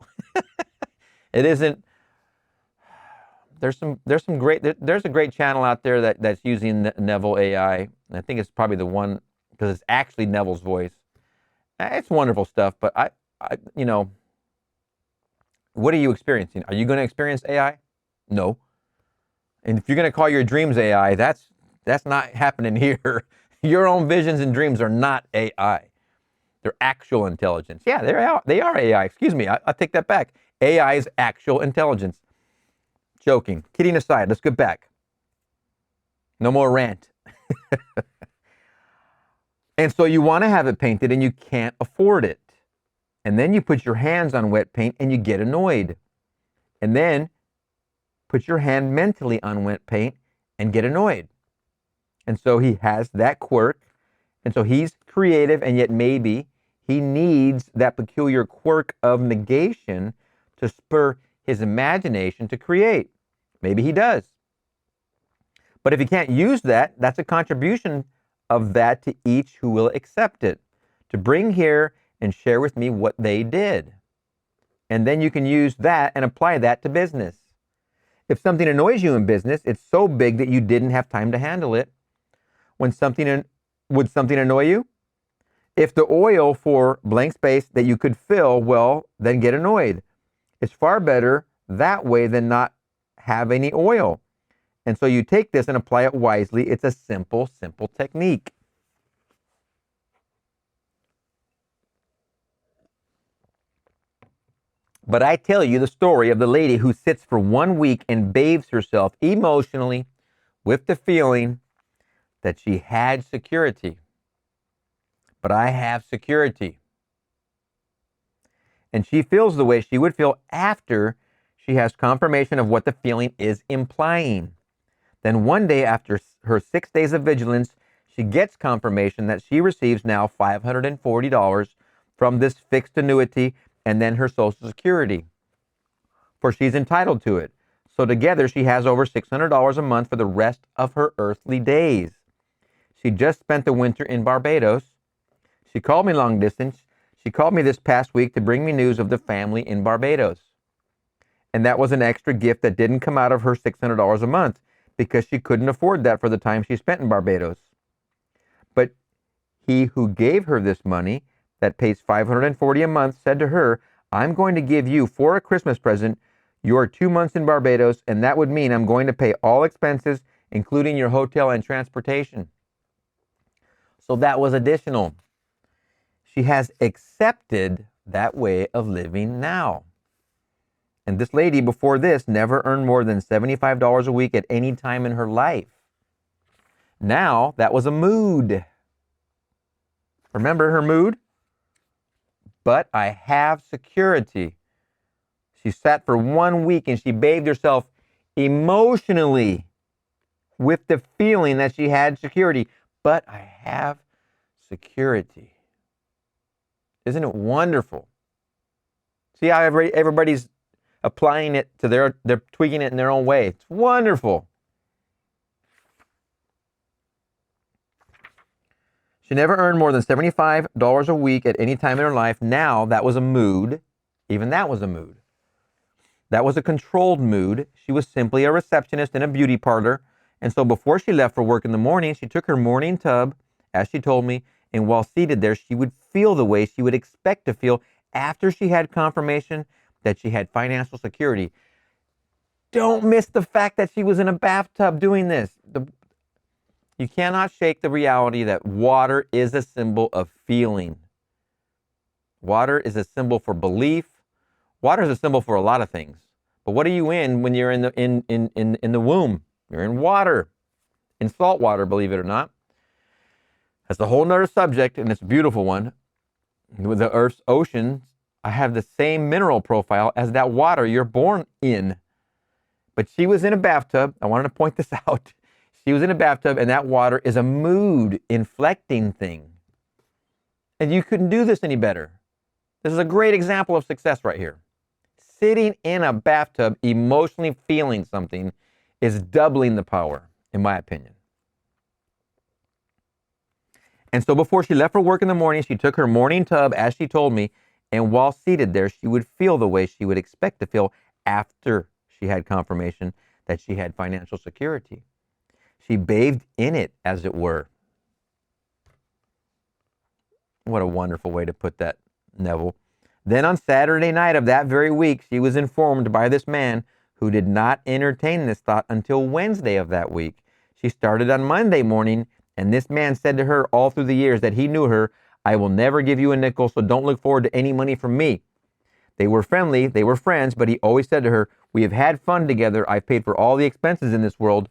Speaker 1: It isn't. There's a great channel out there that's using Neville AI. And I think it's probably the one, because it's actually Neville's voice. It's wonderful stuff, but I what are you experiencing? Are you going to experience AI? No. And if you're going to call your dreams AI, that's not happening here. Your own visions and dreams are not AI. They're actual intelligence. Yeah, they are AI. Excuse me, I'll take that back. AI is actual intelligence. Joking. Kidding aside, let's get back. No more rant. And so you want to have it painted and you can't afford it. And then you put your hands on wet paint and you get annoyed. And then put your hand mentally on wet paint and get annoyed. And so he has that quirk. And so he's creative, and yet maybe he needs that peculiar quirk of negation to spur his imagination to create. Maybe he does. But if he can't use that, that's a contribution of that to each who will accept it, to bring here and share with me what they did. And then you can use that and apply that to business. If something annoys you in business, it's so big that you didn't have time to handle it. Would something annoy you? If the oil for blank space that you could fill, well, then get annoyed. It's far better that way than not have any oil. And so you take this and apply it wisely. It's a simple technique. But I tell you the story of the lady who sits for 1 week and bathes herself emotionally with the feeling that she had security. But I have security. And she feels the way she would feel after she has confirmation of what the feeling is implying. Then one day after her 6 days of vigilance, she gets confirmation that she receives now $540 from this fixed annuity and then her Social Security, for she's entitled to it. So together she has over $600 a month for the rest of her earthly days. She just spent the winter in Barbados. She called me long distance. She called me this past week to bring me news of the family in Barbados. And that was an extra gift that didn't come out of her $600 a month, because she couldn't afford that for the time she spent in Barbados. But he who gave her this money that pays $540 a month said to her, I'm going to give you for a Christmas present your 2 months in Barbados, and that would mean I'm going to pay all expenses, including your hotel and transportation. So that was additional. She has accepted that way of living now. And this lady before this never earned more than $75 a week at any time in her life. Now, that was a mood. Remember her mood? But I have security. She sat for 1 week and she bathed herself emotionally with the feeling that she had security. But I have security. Isn't it wonderful? See how everybody's applying it to they're tweaking it in their own way. It's wonderful. She never earned more than $75 a week at any time in her life. Now, that was a mood. Even that was a mood. That was a controlled mood. She was simply a receptionist in a beauty parlor. And so before she left for work in the morning, she took her morning tub, as she told me, and while seated there, she would feel the way she would expect to feel after she had confirmation that she had financial security. Don't miss the fact that she was in a bathtub doing this. You cannot shake the reality that water is a symbol of feeling. Water is a symbol for belief. Water is a symbol for a lot of things. But what are you in when you're in the womb? You're in water, in salt water, believe it or not. That's a whole nother subject, and it's a beautiful one. With the Earth's oceans, I have the same mineral profile as that water you're born in. But she was in a bathtub. I wanted to point this out. She was in a bathtub, and that water is a mood inflecting thing. And you couldn't do this any better. This is a great example of success right here. Sitting in a bathtub, emotionally feeling something, is doubling the power, in my opinion. And so before she left for work in the morning, she took her morning tub, as she told me, and while seated there, she would feel the way she would expect to feel after she had confirmation that she had financial security. She bathed in it, as it were. What a wonderful way to put that, Neville. Then on Saturday night of that very week, she was informed by this man who did not entertain this thought until Wednesday of that week. She started on Monday morning, and this man said to her all through the years that he knew her, "I will never give you a nickel, so don't look forward to any money from me." They were friendly, they were friends, but he always said to her, "We have had fun together. I've paid for all the expenses in this world,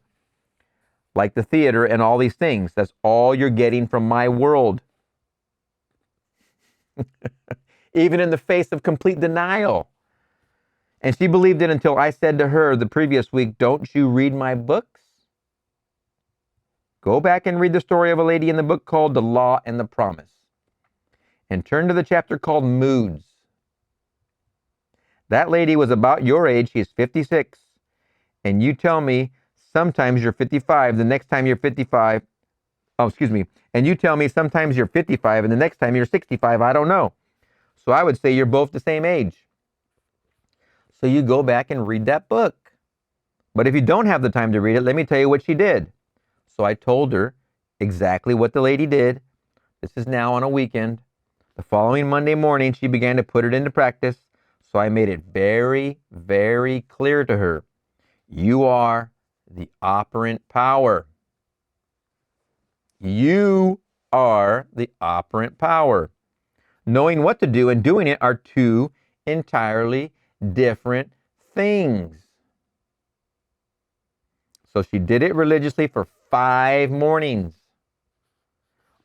Speaker 1: like the theater and all these things. That's all you're getting from my world." Even in the face of complete denial. And she believed it until I said to her the previous week, "Don't you read my books?" Go back and read the story of a lady in the book called The Law and the Promise. And turn to the chapter called Moods. That lady was about your age. She's 56. And you tell me sometimes you're 55, the next time you're 55. Oh, excuse me. And you tell me sometimes you're 55 and the next time you're 65. I don't know. So I would say you're both the same age. So you go back and read that book. But if you don't have the time to read it, let me tell you what she did. So I told her exactly what the lady did. This is now on a weekend. The following Monday morning, she began to put it into practice. So I made it very, very clear to her. You are the operant power. You are the operant power. Knowing what to do and doing it are two entirely different things. So she did it religiously for 5 mornings.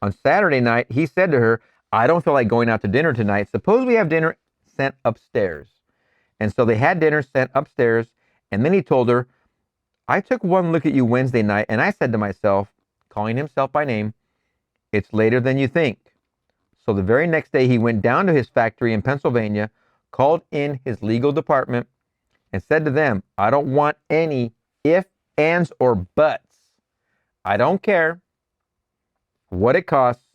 Speaker 1: On Saturday night, he said to her, "I don't feel like going out to dinner tonight. Suppose we have dinner sent upstairs." And so they had dinner sent upstairs. And then he told her, "I took one look at you Wednesday night and I said to myself," calling himself by name, "it's later than you think." So the very next day, he went down to his factory in Pennsylvania, called in his legal department, and said to them, "I don't want any ifs, ands, or buts. I don't care what it costs.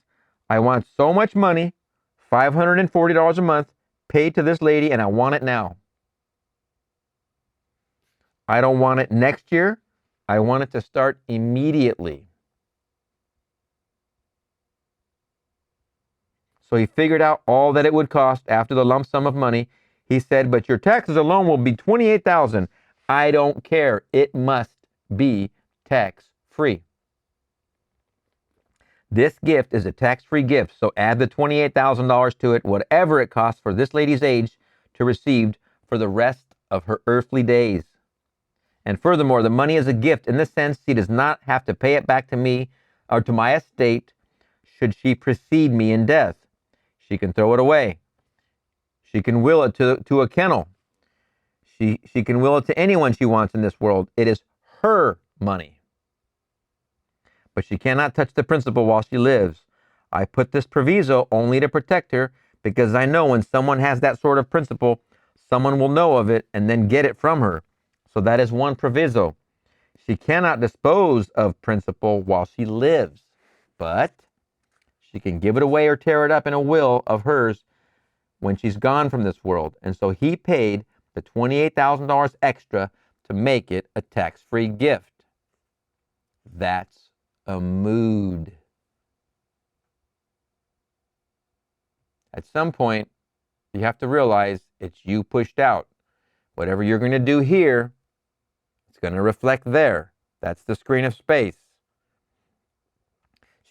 Speaker 1: I want so much money, $540 a month, paid to this lady, and I want it now. I don't want it next year. I want it to start immediately." So he figured out all that it would cost after the lump sum of money. He said, "But your taxes alone will be $28,000. I don't care. It must be tax-free." This gift is a tax-free gift, so add the $28,000 to it, whatever it costs for this lady's age to receive for the rest of her earthly days. And furthermore, the money is a gift in the sense she does not have to pay it back to me or to my estate should she precede me in death. She can throw it away. She can will it to a kennel. She can will it to anyone she wants in this world. It is her money. But she cannot touch the principal while she lives. I put this proviso only to protect her because I know when someone has that sort of principle, someone will know of it and then get it from her. So that is one proviso. She cannot dispose of principal while she lives, but she can give it away or tear it up in a will of hers when she's gone from this world. And so he paid the $28,000 extra to make it a tax-free gift. That's a mood. At some point, you have to realize it's you pushed out. Whatever you're going to do here, it's going to reflect there. That's the screen of space.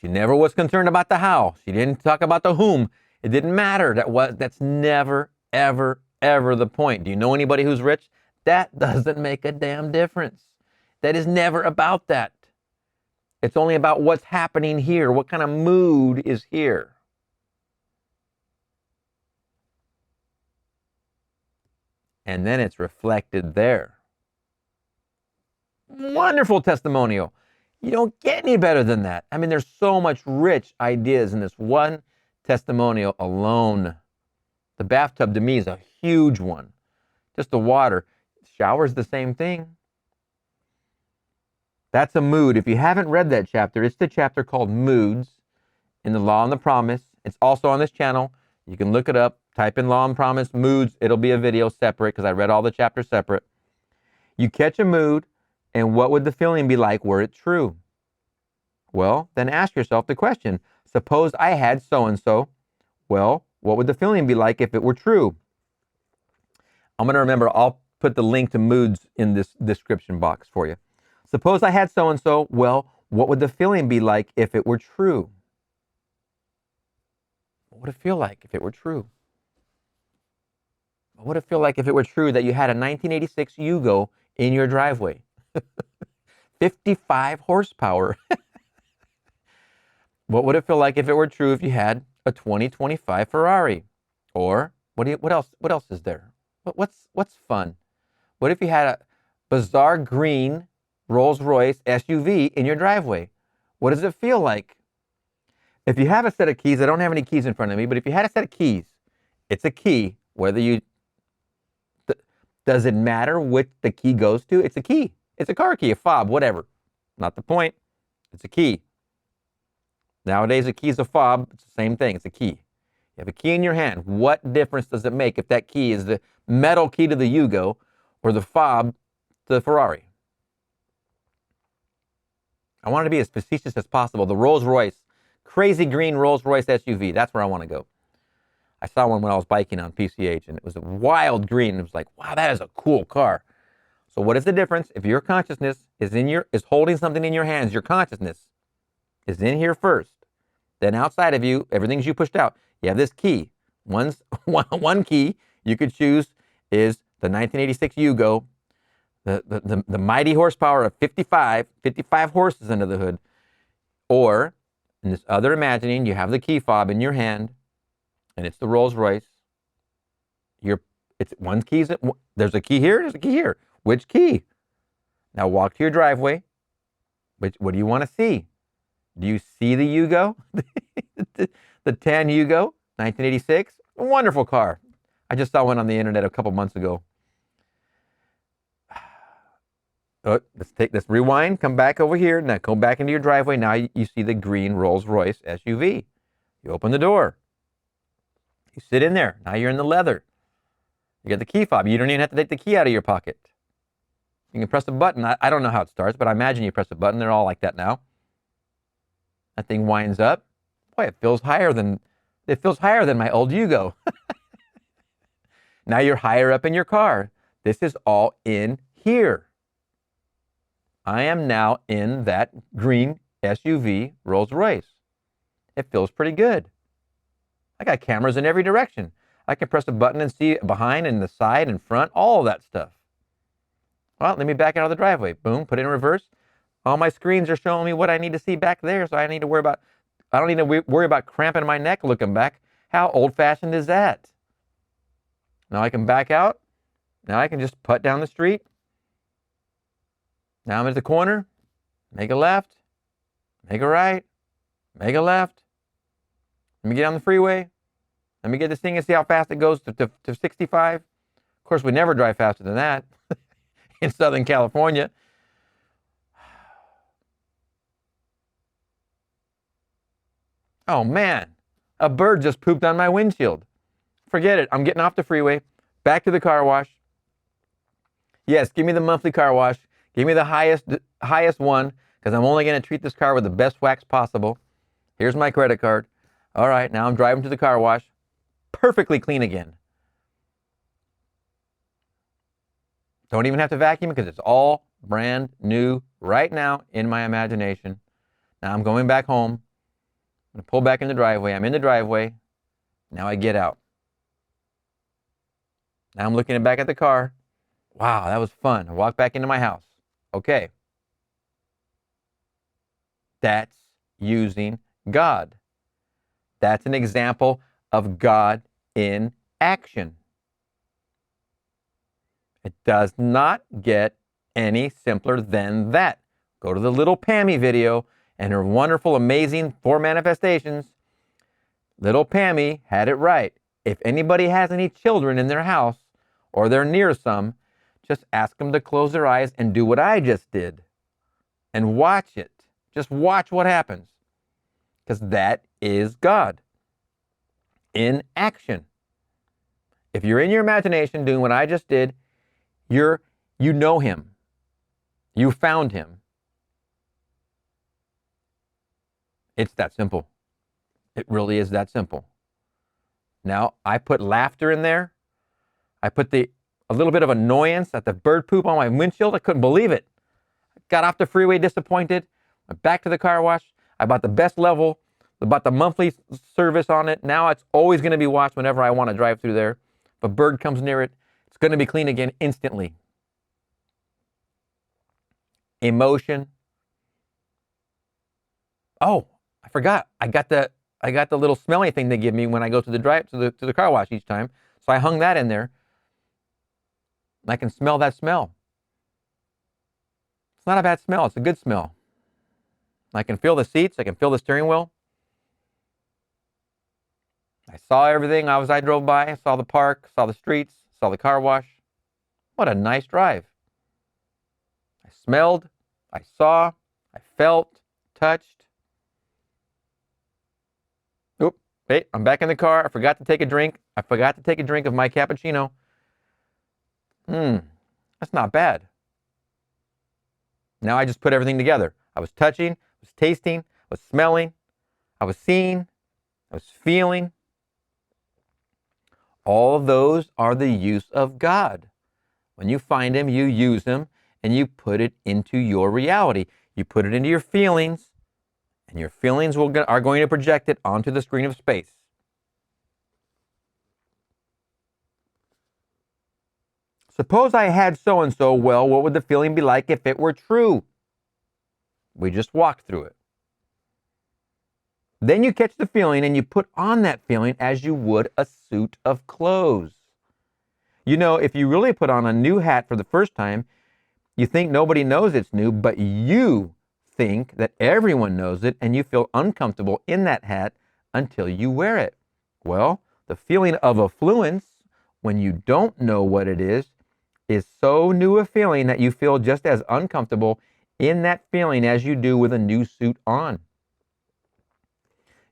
Speaker 1: She never was concerned about the how. She didn't talk about the whom. It didn't matter. That's never, ever, ever the point. Do you know anybody who's rich? That doesn't make a damn difference. That is never about that. It's only about what's happening here. What kind of mood is here? And then it's reflected there. Wonderful testimonial. You don't get any better than that. I mean, there's so much rich ideas in this one testimonial alone. The bathtub to me is a huge one. Just the water. Shower's the same thing. That's a mood. If you haven't read that chapter, it's the chapter called Moods in the Law and the Promise. It's also on this channel. You can look it up. Type in Law and Promise, Moods. It'll be a video separate because I read all the chapters separate. You catch a mood, and what would the feeling be like were it true? Well, then ask yourself the question. Suppose I had so-and-so. Well, what would the feeling be like if it were true? I'm going to remember, I'll put the link to Moods in this description box for you. Suppose I had so-and-so. Well, what would the feeling be like if it were true? What would it feel like if it were true? What would it feel like if it were true that you had a 1986 Yugo in your driveway? 55 horsepower. What would it feel like if it were true if you had a 2025 Ferrari? Or what else is there? What's fun? What if you had a bizarre green Rolls-Royce SUV in your driveway? What does it feel like? If you have a set of keys, I don't have any keys in front of me, but if you had a set of keys, it's a key. Whether you does it matter what the key goes to? It's a key. It's a car key, a fob, whatever. Not the point. It's a key. Nowadays, a key is a fob. It's the same thing. It's a key. You have a key in your hand. What difference does it make if that key is the metal key to the Yugo or the fob to the Ferrari? I want to be as facetious as possible. The Rolls-Royce, crazy green Rolls-Royce SUV. That's where I want to go. I saw one when I was biking on PCH, and it was a wild green. It was like, wow, that is a cool car. So what is the difference? If your consciousness is holding something in your hands, your consciousness is in here first. Then outside of you, everything's you pushed out. You have this key. One key you could choose is the 1986 Yugo, the mighty horsepower of 55 horses under the hood. Or, in this other imagining, you have the key fob in your hand, and it's the Rolls-Royce. It's one key. There's a key here. There's a key here. Which key? Now walk to your driveway. What do you want to see? Do you see the Yugo? the tan Yugo, 1986. A wonderful car. I just saw one on the internet a couple months ago. Oh, let's rewind. Come back over here. Now go back into your driveway. Now you see the green Rolls-Royce SUV. You open the door. You sit in there. Now you're in the leather. You get the key fob. You don't even have to take the key out of your pocket. You can press a button. I don't know how it starts, but I imagine you press a button. They're all like that now. That thing winds up. Boy, it feels higher than my old Yugo. Now you're higher up in your car. This is all in here. I am now in that green SUV Rolls-Royce. It feels pretty good. I got cameras in every direction. I can press a button and see behind and the side and front, all of that stuff. Well, let me back out of the driveway. Boom, put it in reverse. All my screens are showing me what I need to see back there, so I don't need to worry about cramping my neck looking back. How old-fashioned is that? Now I can back out. Now I can just putt down the street. Now I'm at the corner. Make a left. Make a right. Make a left. Let me get on the freeway. Let me get this thing and see how fast it goes to 65. Of course, we never drive faster than that in Southern California. Oh, man. A bird just pooped on my windshield. Forget it. I'm getting off the freeway. Back to the car wash. Yes, give me the monthly car wash. Give me the highest one, because I'm only going to treat this car with the best wax possible. Here's my credit card. All right, now I'm driving to the car wash. Perfectly clean again. Don't even have to vacuum because it's all brand new right now in my imagination. Now I'm going back home. I'm going to pull back in the driveway. I'm in the driveway. Now I get out. Now I'm looking back at the car. Wow, that was fun. I walk back into my house. Okay. That's using God. That's an example of God in action. It does not get any simpler than that. Go to the little Pammy video and her wonderful, amazing 4 manifestations. Little Pammy had it right. If anybody has any children in their house or they're near some, just ask them to close their eyes and do what I just did and watch it. Just watch what happens, because that is God in action. If you're in your imagination doing what I just did, you know him. You found him. It's that simple. It really is that simple. Now, I put laughter in there. I put a little bit of annoyance at the bird poop on my windshield. I couldn't believe it. I got off the freeway disappointed. Went back to the car wash. I bought the best level. I bought the monthly service on it. Now it's always going to be washed whenever I want to drive through there. If a bird comes near it, it's going to be clean again instantly. Emotion. Oh, I forgot. I got the little smelly thing they give me when I go to the car wash each time. So I hung that in there. And I can smell that smell. It's not a bad smell. It's a good smell. I can feel the seats. I can feel the steering wheel. I saw everything as I drove by. I saw the park, saw the streets, saw the car wash. What a nice drive. I smelled, I saw, I felt, touched. Oop, wait, I'm back in the car. I forgot to take a drink. I forgot to take a drink of my cappuccino. That's not bad. Now I just put everything together. I was touching, I was tasting, I was smelling, I was seeing, I was feeling. All of those are the use of God. When you find him, you use him, and you put it into your reality. You put it into your feelings, and your feelings are going to project it onto the screen of space. Suppose I had so-and-so, well, what would the feeling be like if it were true? We just walked through it. Then you catch the feeling and you put on that feeling as you would a suit of clothes. You know, if you really put on a new hat for the first time, you think nobody knows it's new, but you think that everyone knows it and you feel uncomfortable in that hat until you wear it. Well, the feeling of affluence, when you don't know what it is so new a feeling that you feel just as uncomfortable in that feeling as you do with a new suit on.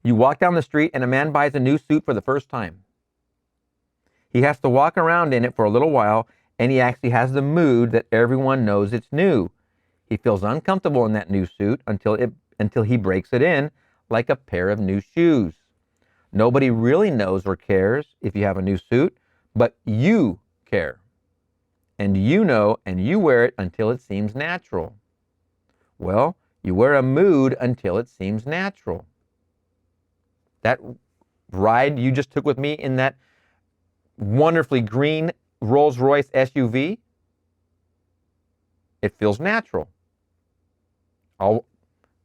Speaker 1: You walk down the street and a man buys a new suit for the first time. He has to walk around in it for a little while, and he actually has the mood that everyone knows it's new. He feels uncomfortable in that new suit until he breaks it in like a pair of new shoes. Nobody really knows or cares if you have a new suit, but you care. And you know, and you wear it until it seems natural. Well, you wear a mood until it seems natural. That ride you just took with me in that wonderfully green Rolls-Royce SUV, it feels natural.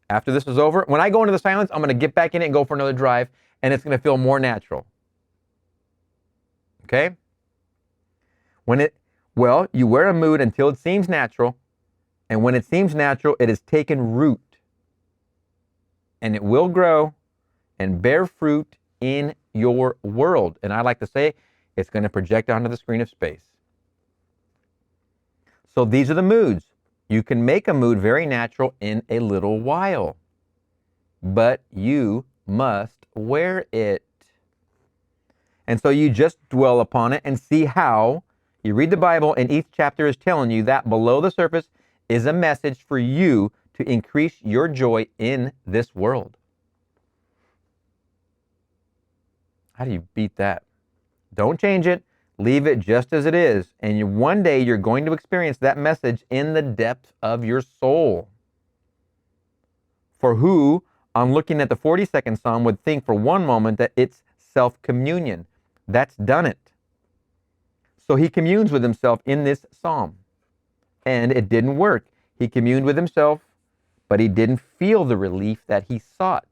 Speaker 1: After this is over, when I go into the silence, I'm going to get back in it and go for another drive, and it's going to feel more natural. Okay? When Well, you wear a mood until it seems natural. And when it seems natural, it has taken root. And it will grow and bear fruit in your world. And I like to say, it's going to project onto the screen of space. So these are the moods. You can make a mood very natural in a little while, but you must wear it. And so you just dwell upon it and see how you read the Bible, and each chapter is telling you that below the surface is a message for you to increase your joy in this world. How do you beat that? Don't change it. Leave it just as it is. And one day you're going to experience that message in the depth of your soul. For who, on looking at the 42nd Psalm, would think for one moment that it's self-communion? That's done it. So he communes with himself in this psalm. And it didn't work. He communed with himself, but he didn't feel the relief that he sought.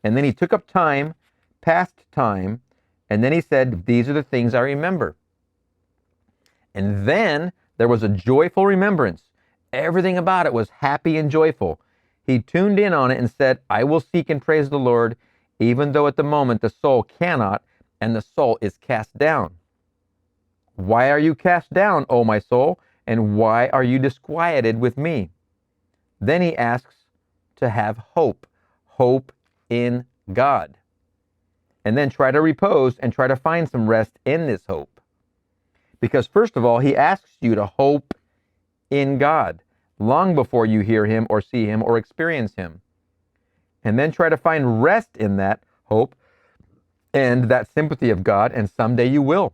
Speaker 1: And then he took up time, past time, and then he said, these are the things I remember. And then there was a joyful remembrance. Everything about it was happy and joyful. He tuned in on it and said, I will seek and praise the Lord, even though at the moment the soul cannot, and the soul is cast down. Why are you cast down, O my soul? And why are you disquieted with me? Then he asks to have hope, hope in God. And then try to repose and try to find some rest in this hope. Because first of all, he asks you to hope in God long before you hear him or see him or experience him. And then try to find rest in that hope and that sympathy of God, and someday you will.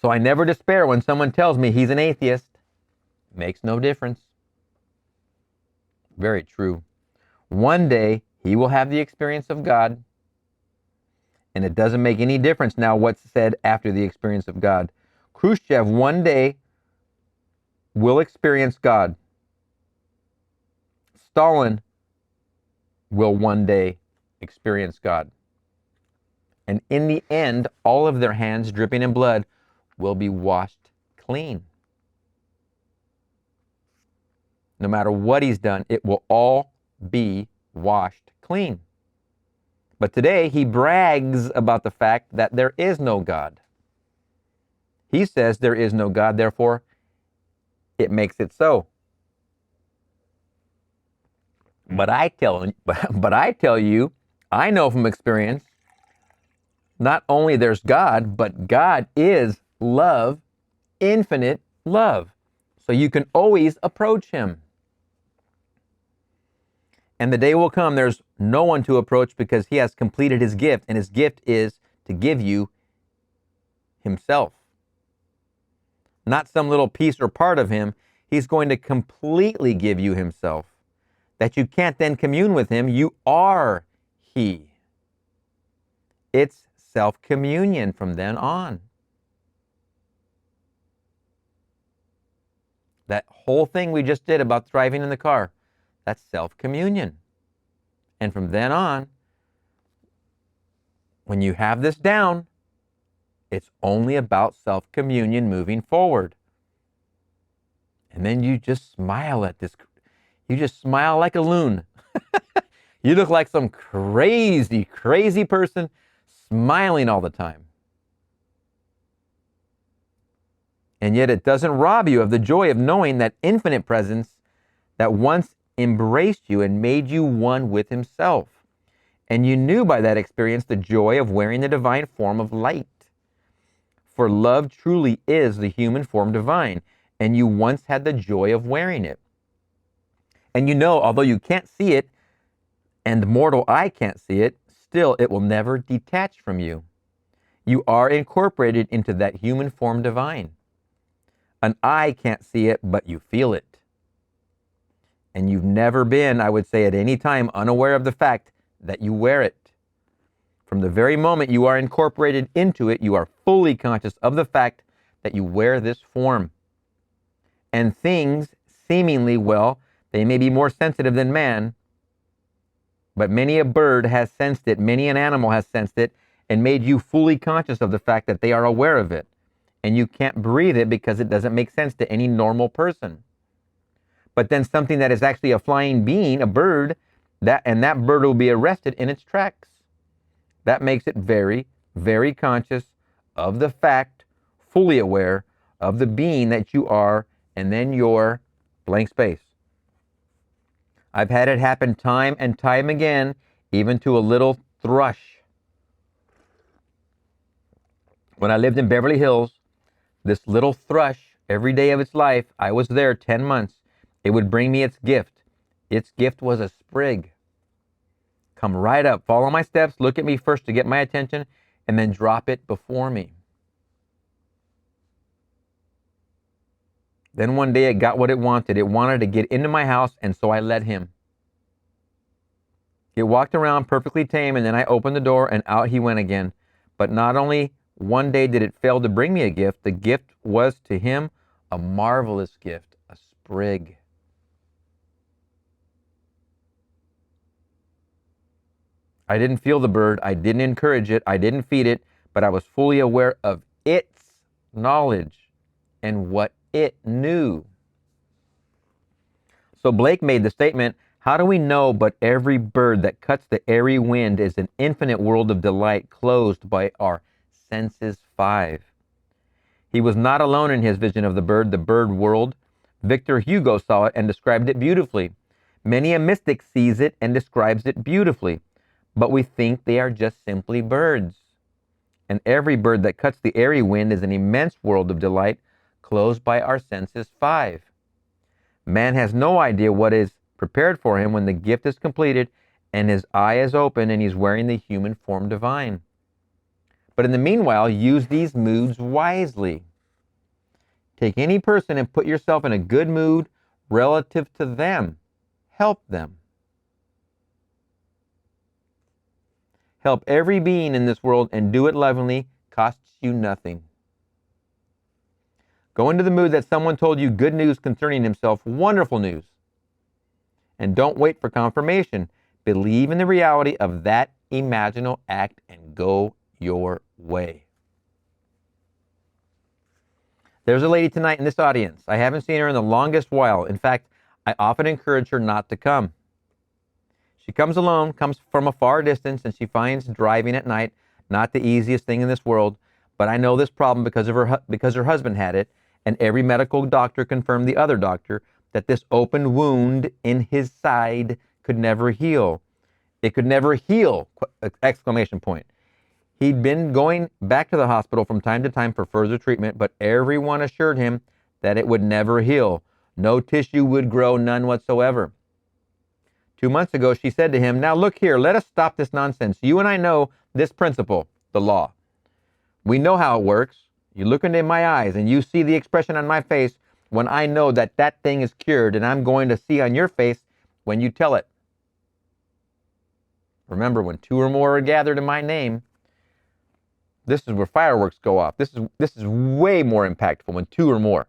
Speaker 1: So I never despair when someone tells me he's an atheist. Makes no difference. Very true. One day he will have the experience of God. And it doesn't make any difference now what's said after the experience of God. Khrushchev one day will experience God. Stalin will one day experience God. And in the end, all of their hands dripping in blood will be washed clean. No matter what he's done, it will all be washed clean. But today, he brags about the fact that there is no God. He says there is no God, therefore, it makes it so. But I tell you, I know from experience, not only there's God, but God is love, infinite love. So you can always approach him. And the day will come, there's no one to approach because he has completed his gift, and his gift is to give you himself. Not some little piece or part of him. He's going to completely give you himself. That you can't then commune with him. You are he. It's self-communion from then on. That whole thing we just did about driving in the car, that's self-communion. And from then on, when you have this down, it's only about self-communion moving forward. And then you just smile at this. You just smile like a loon. You look like some crazy, crazy person smiling all the time. And yet it doesn't rob you of the joy of knowing that infinite presence that once embraced you and made you one with himself. And you knew by that experience the joy of wearing the divine form of light. For love truly is the human form divine, and you once had the joy of wearing it. And you know, although you can't see it, and the mortal eye can't see it, still it will never detach from you. You are incorporated into that human form divine. An eye can't see it, but you feel it. And you've never been, I would say, at any time unaware of the fact that you wear it. From the very moment you are incorporated into it, you are fully conscious of the fact that you wear this form. And things, seemingly, well, they may be more sensitive than man, but many a bird has sensed it, many an animal has sensed it, and made you fully conscious of the fact that they are aware of it. and you can't breathe it because it doesn't make sense to any normal person. But then something that is actually a flying being, a bird, that bird will be arrested in its tracks. That makes it very, very conscious of the fact, fully aware of the being that you are, and then your blank space. I've had it happen time and time again, even to a little thrush. When I lived in Beverly Hills, this little thrush, every day of its life, I was there 10 months, it would bring me its gift. Its gift was a sprig. Come right up, follow my steps, look at me first to get my attention, and then drop it before me. Then one day it got what it wanted. It wanted to get into my house, and so I let him. It walked around perfectly tame, and then I opened the door, and out he went again. But not only one day did it fail to bring me a gift, the gift was to him a marvelous gift, a sprig. I didn't feel the bird, I didn't encourage it, I didn't feed it, but I was fully aware of its knowledge and what it knew. So Blake made the statement, how do we know but every bird that cuts the airy wind is an infinite world of delight closed by our senses 5? He was not alone in his vision of the bird world. Victor Hugo saw it and described it beautifully. Many a mystic sees it and describes it beautifully, but we think they are just simply birds. And every bird that cuts the airy wind is an immense world of delight closed by our senses 5. Man has no idea what is prepared for him when the gift is completed and his eye is open and he's wearing the human form divine. But in the meanwhile, use these moods wisely. Take any person and put yourself in a good mood relative to them. Help them. Help every being in this world and do it lovingly, costs you nothing. Go into the mood that someone told you good news concerning himself, wonderful news. And don't wait for confirmation. Believe in the reality of that imaginal act and go your way. There's a lady tonight in this audience. I haven't seen her in the longest while. In fact, I often encourage her not to come. She comes alone, comes from a far distance, and she finds driving at night not the easiest thing in this world. But I know this problem because her husband had it, and every medical doctor confirmed the other doctor that this open wound in his side could never heal. It could never heal! Exclamation point. He'd been going back to the hospital from time to time for further treatment, but everyone assured him that it would never heal. No tissue would grow, none whatsoever. 2 months ago, she said to him, now look here, let us stop this nonsense. You and I know this principle, the law. We know how it works. You look into my eyes and you see the expression on my face when I know that that thing is cured, and I'm going to see on your face when you tell it. Remember, when 2 or more are gathered in my name, this is where fireworks go off. This is way more impactful when 2 or more.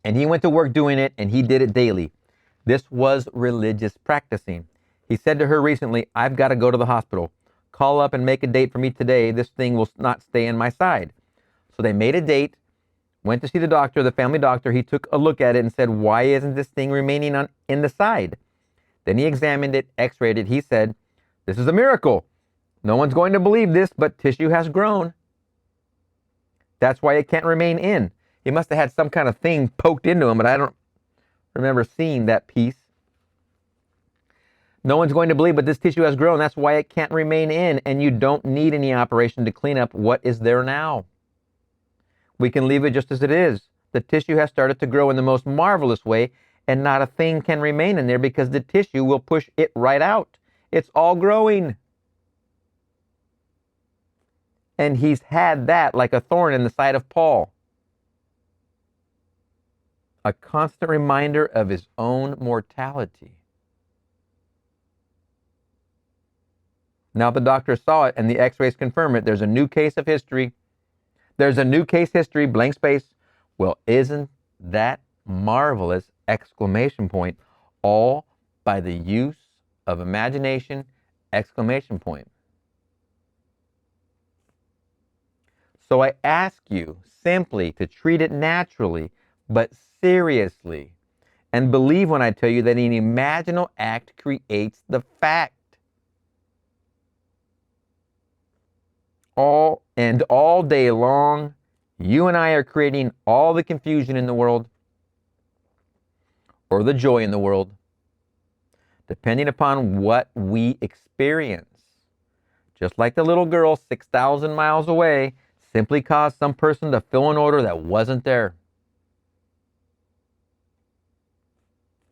Speaker 1: And he went to work doing it, and he did it daily. This was religious practicing. He said to her recently, I've got to go to the hospital. Call up and make a date for me today. This thing will not stay in my side. So they made a date, went to see the doctor, the family doctor. He took a look at it and said, why isn't this thing remaining in the side? Then he examined it, x-rayed it. He said, this is a miracle. No one's going to believe this, but tissue has grown. That's why it can't remain in. He must have had some kind of thing poked into him, but I don't remember seeing that piece. No one's going to believe, but this tissue has grown. That's why it can't remain in, and you don't need any operation to clean up what is there now. We can leave it just as it is. The tissue has started to grow in the most marvelous way, and not a thing can remain in there because the tissue will push it right out. It's all growing. And he's had that like a thorn in the side of Paul. A constant reminder of his own mortality. Now the doctor saw it and the x-rays confirm it. There's a new case of history. There's a new case history, blank space. Well, isn't that marvelous! Exclamation point. All by the use of imagination, exclamation point. So I ask you simply to treat it naturally, but seriously. And believe when I tell you that an imaginal act creates the fact. All day long, you and I are creating all the confusion in the world or the joy in the world, depending upon what we experience. Just like the little girl 6,000 miles away simply caused some person to fill an order that wasn't there.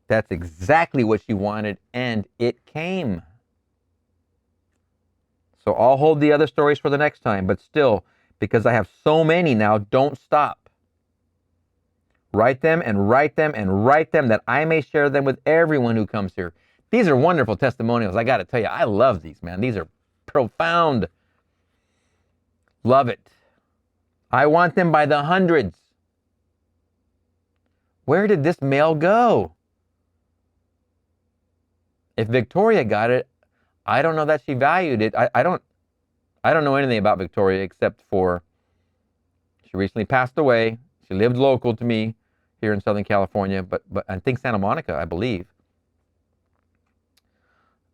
Speaker 1: That's exactly what she wanted, and it came. So I'll hold the other stories for the next time, but still, because I have so many now, don't stop. Write them and write them and write them that I may share them with everyone who comes here. These are wonderful testimonials. I got to tell you, I love these, man. These are profound. Love it. I want them by the hundreds. Where did this mail go? If Victoria got it, I don't know that she valued it. I don't know anything about Victoria except for she recently passed away. She lived local to me here in Southern California, but I think Santa Monica, I believe.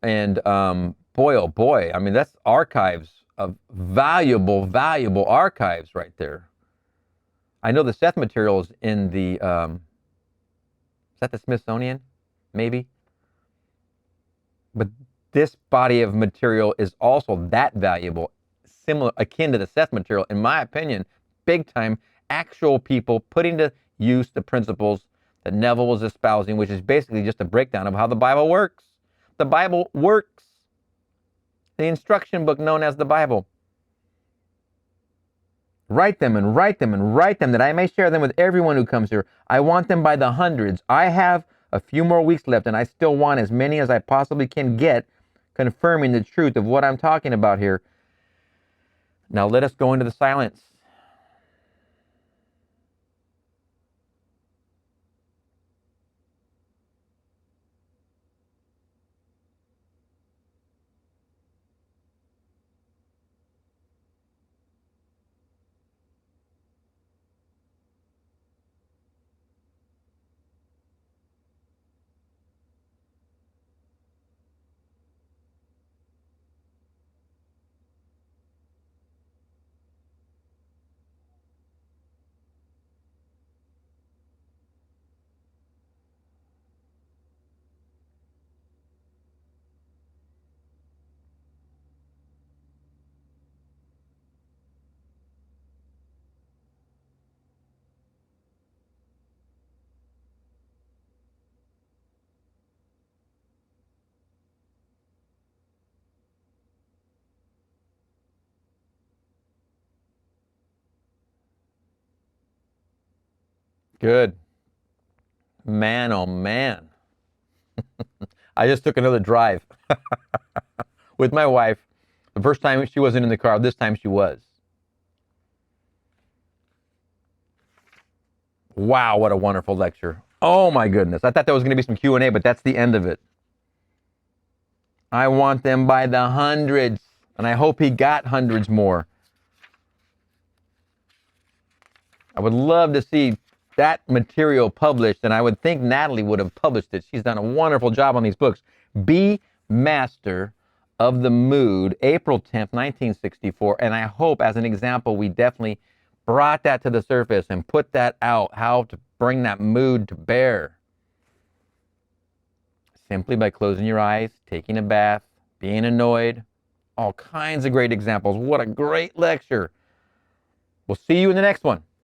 Speaker 1: And boy, oh boy, I mean, that's archives of valuable archives right there. I know the Seth material is in the, is that the Smithsonian? Maybe. But this body of material is also that valuable, similar, akin to the Seth material, in my opinion, big time, actual people putting to use the principles that Neville was espousing, which is basically just a breakdown of how the Bible works. The Bible works. The instruction book known as the Bible. Write them and write them and write them that I may share them with everyone who comes here. I want them by the hundreds. I have a few more weeks left, and I still want as many as I possibly can get, confirming the truth of what I'm talking about here. Now let us go into the silence. Good. Man, oh man. I just took another drive with my wife. The first time she wasn't in the car, this time she was. Wow, what a wonderful lecture. Oh my goodness. I thought there was going to be some Q&A, but that's the end of it. I want them by the hundreds, and I hope he got hundreds more. I would love to see that material published, and I would think Natalie would have published it. She's done a wonderful job on these books. Be Master of the Mood, April 10th, 1964, and I hope, as an example, we definitely brought that to the surface and put that out, how to bring that mood to bear. Simply by closing your eyes, taking a bath, being annoyed, all kinds of great examples. What a great lecture. We'll see you in the next one.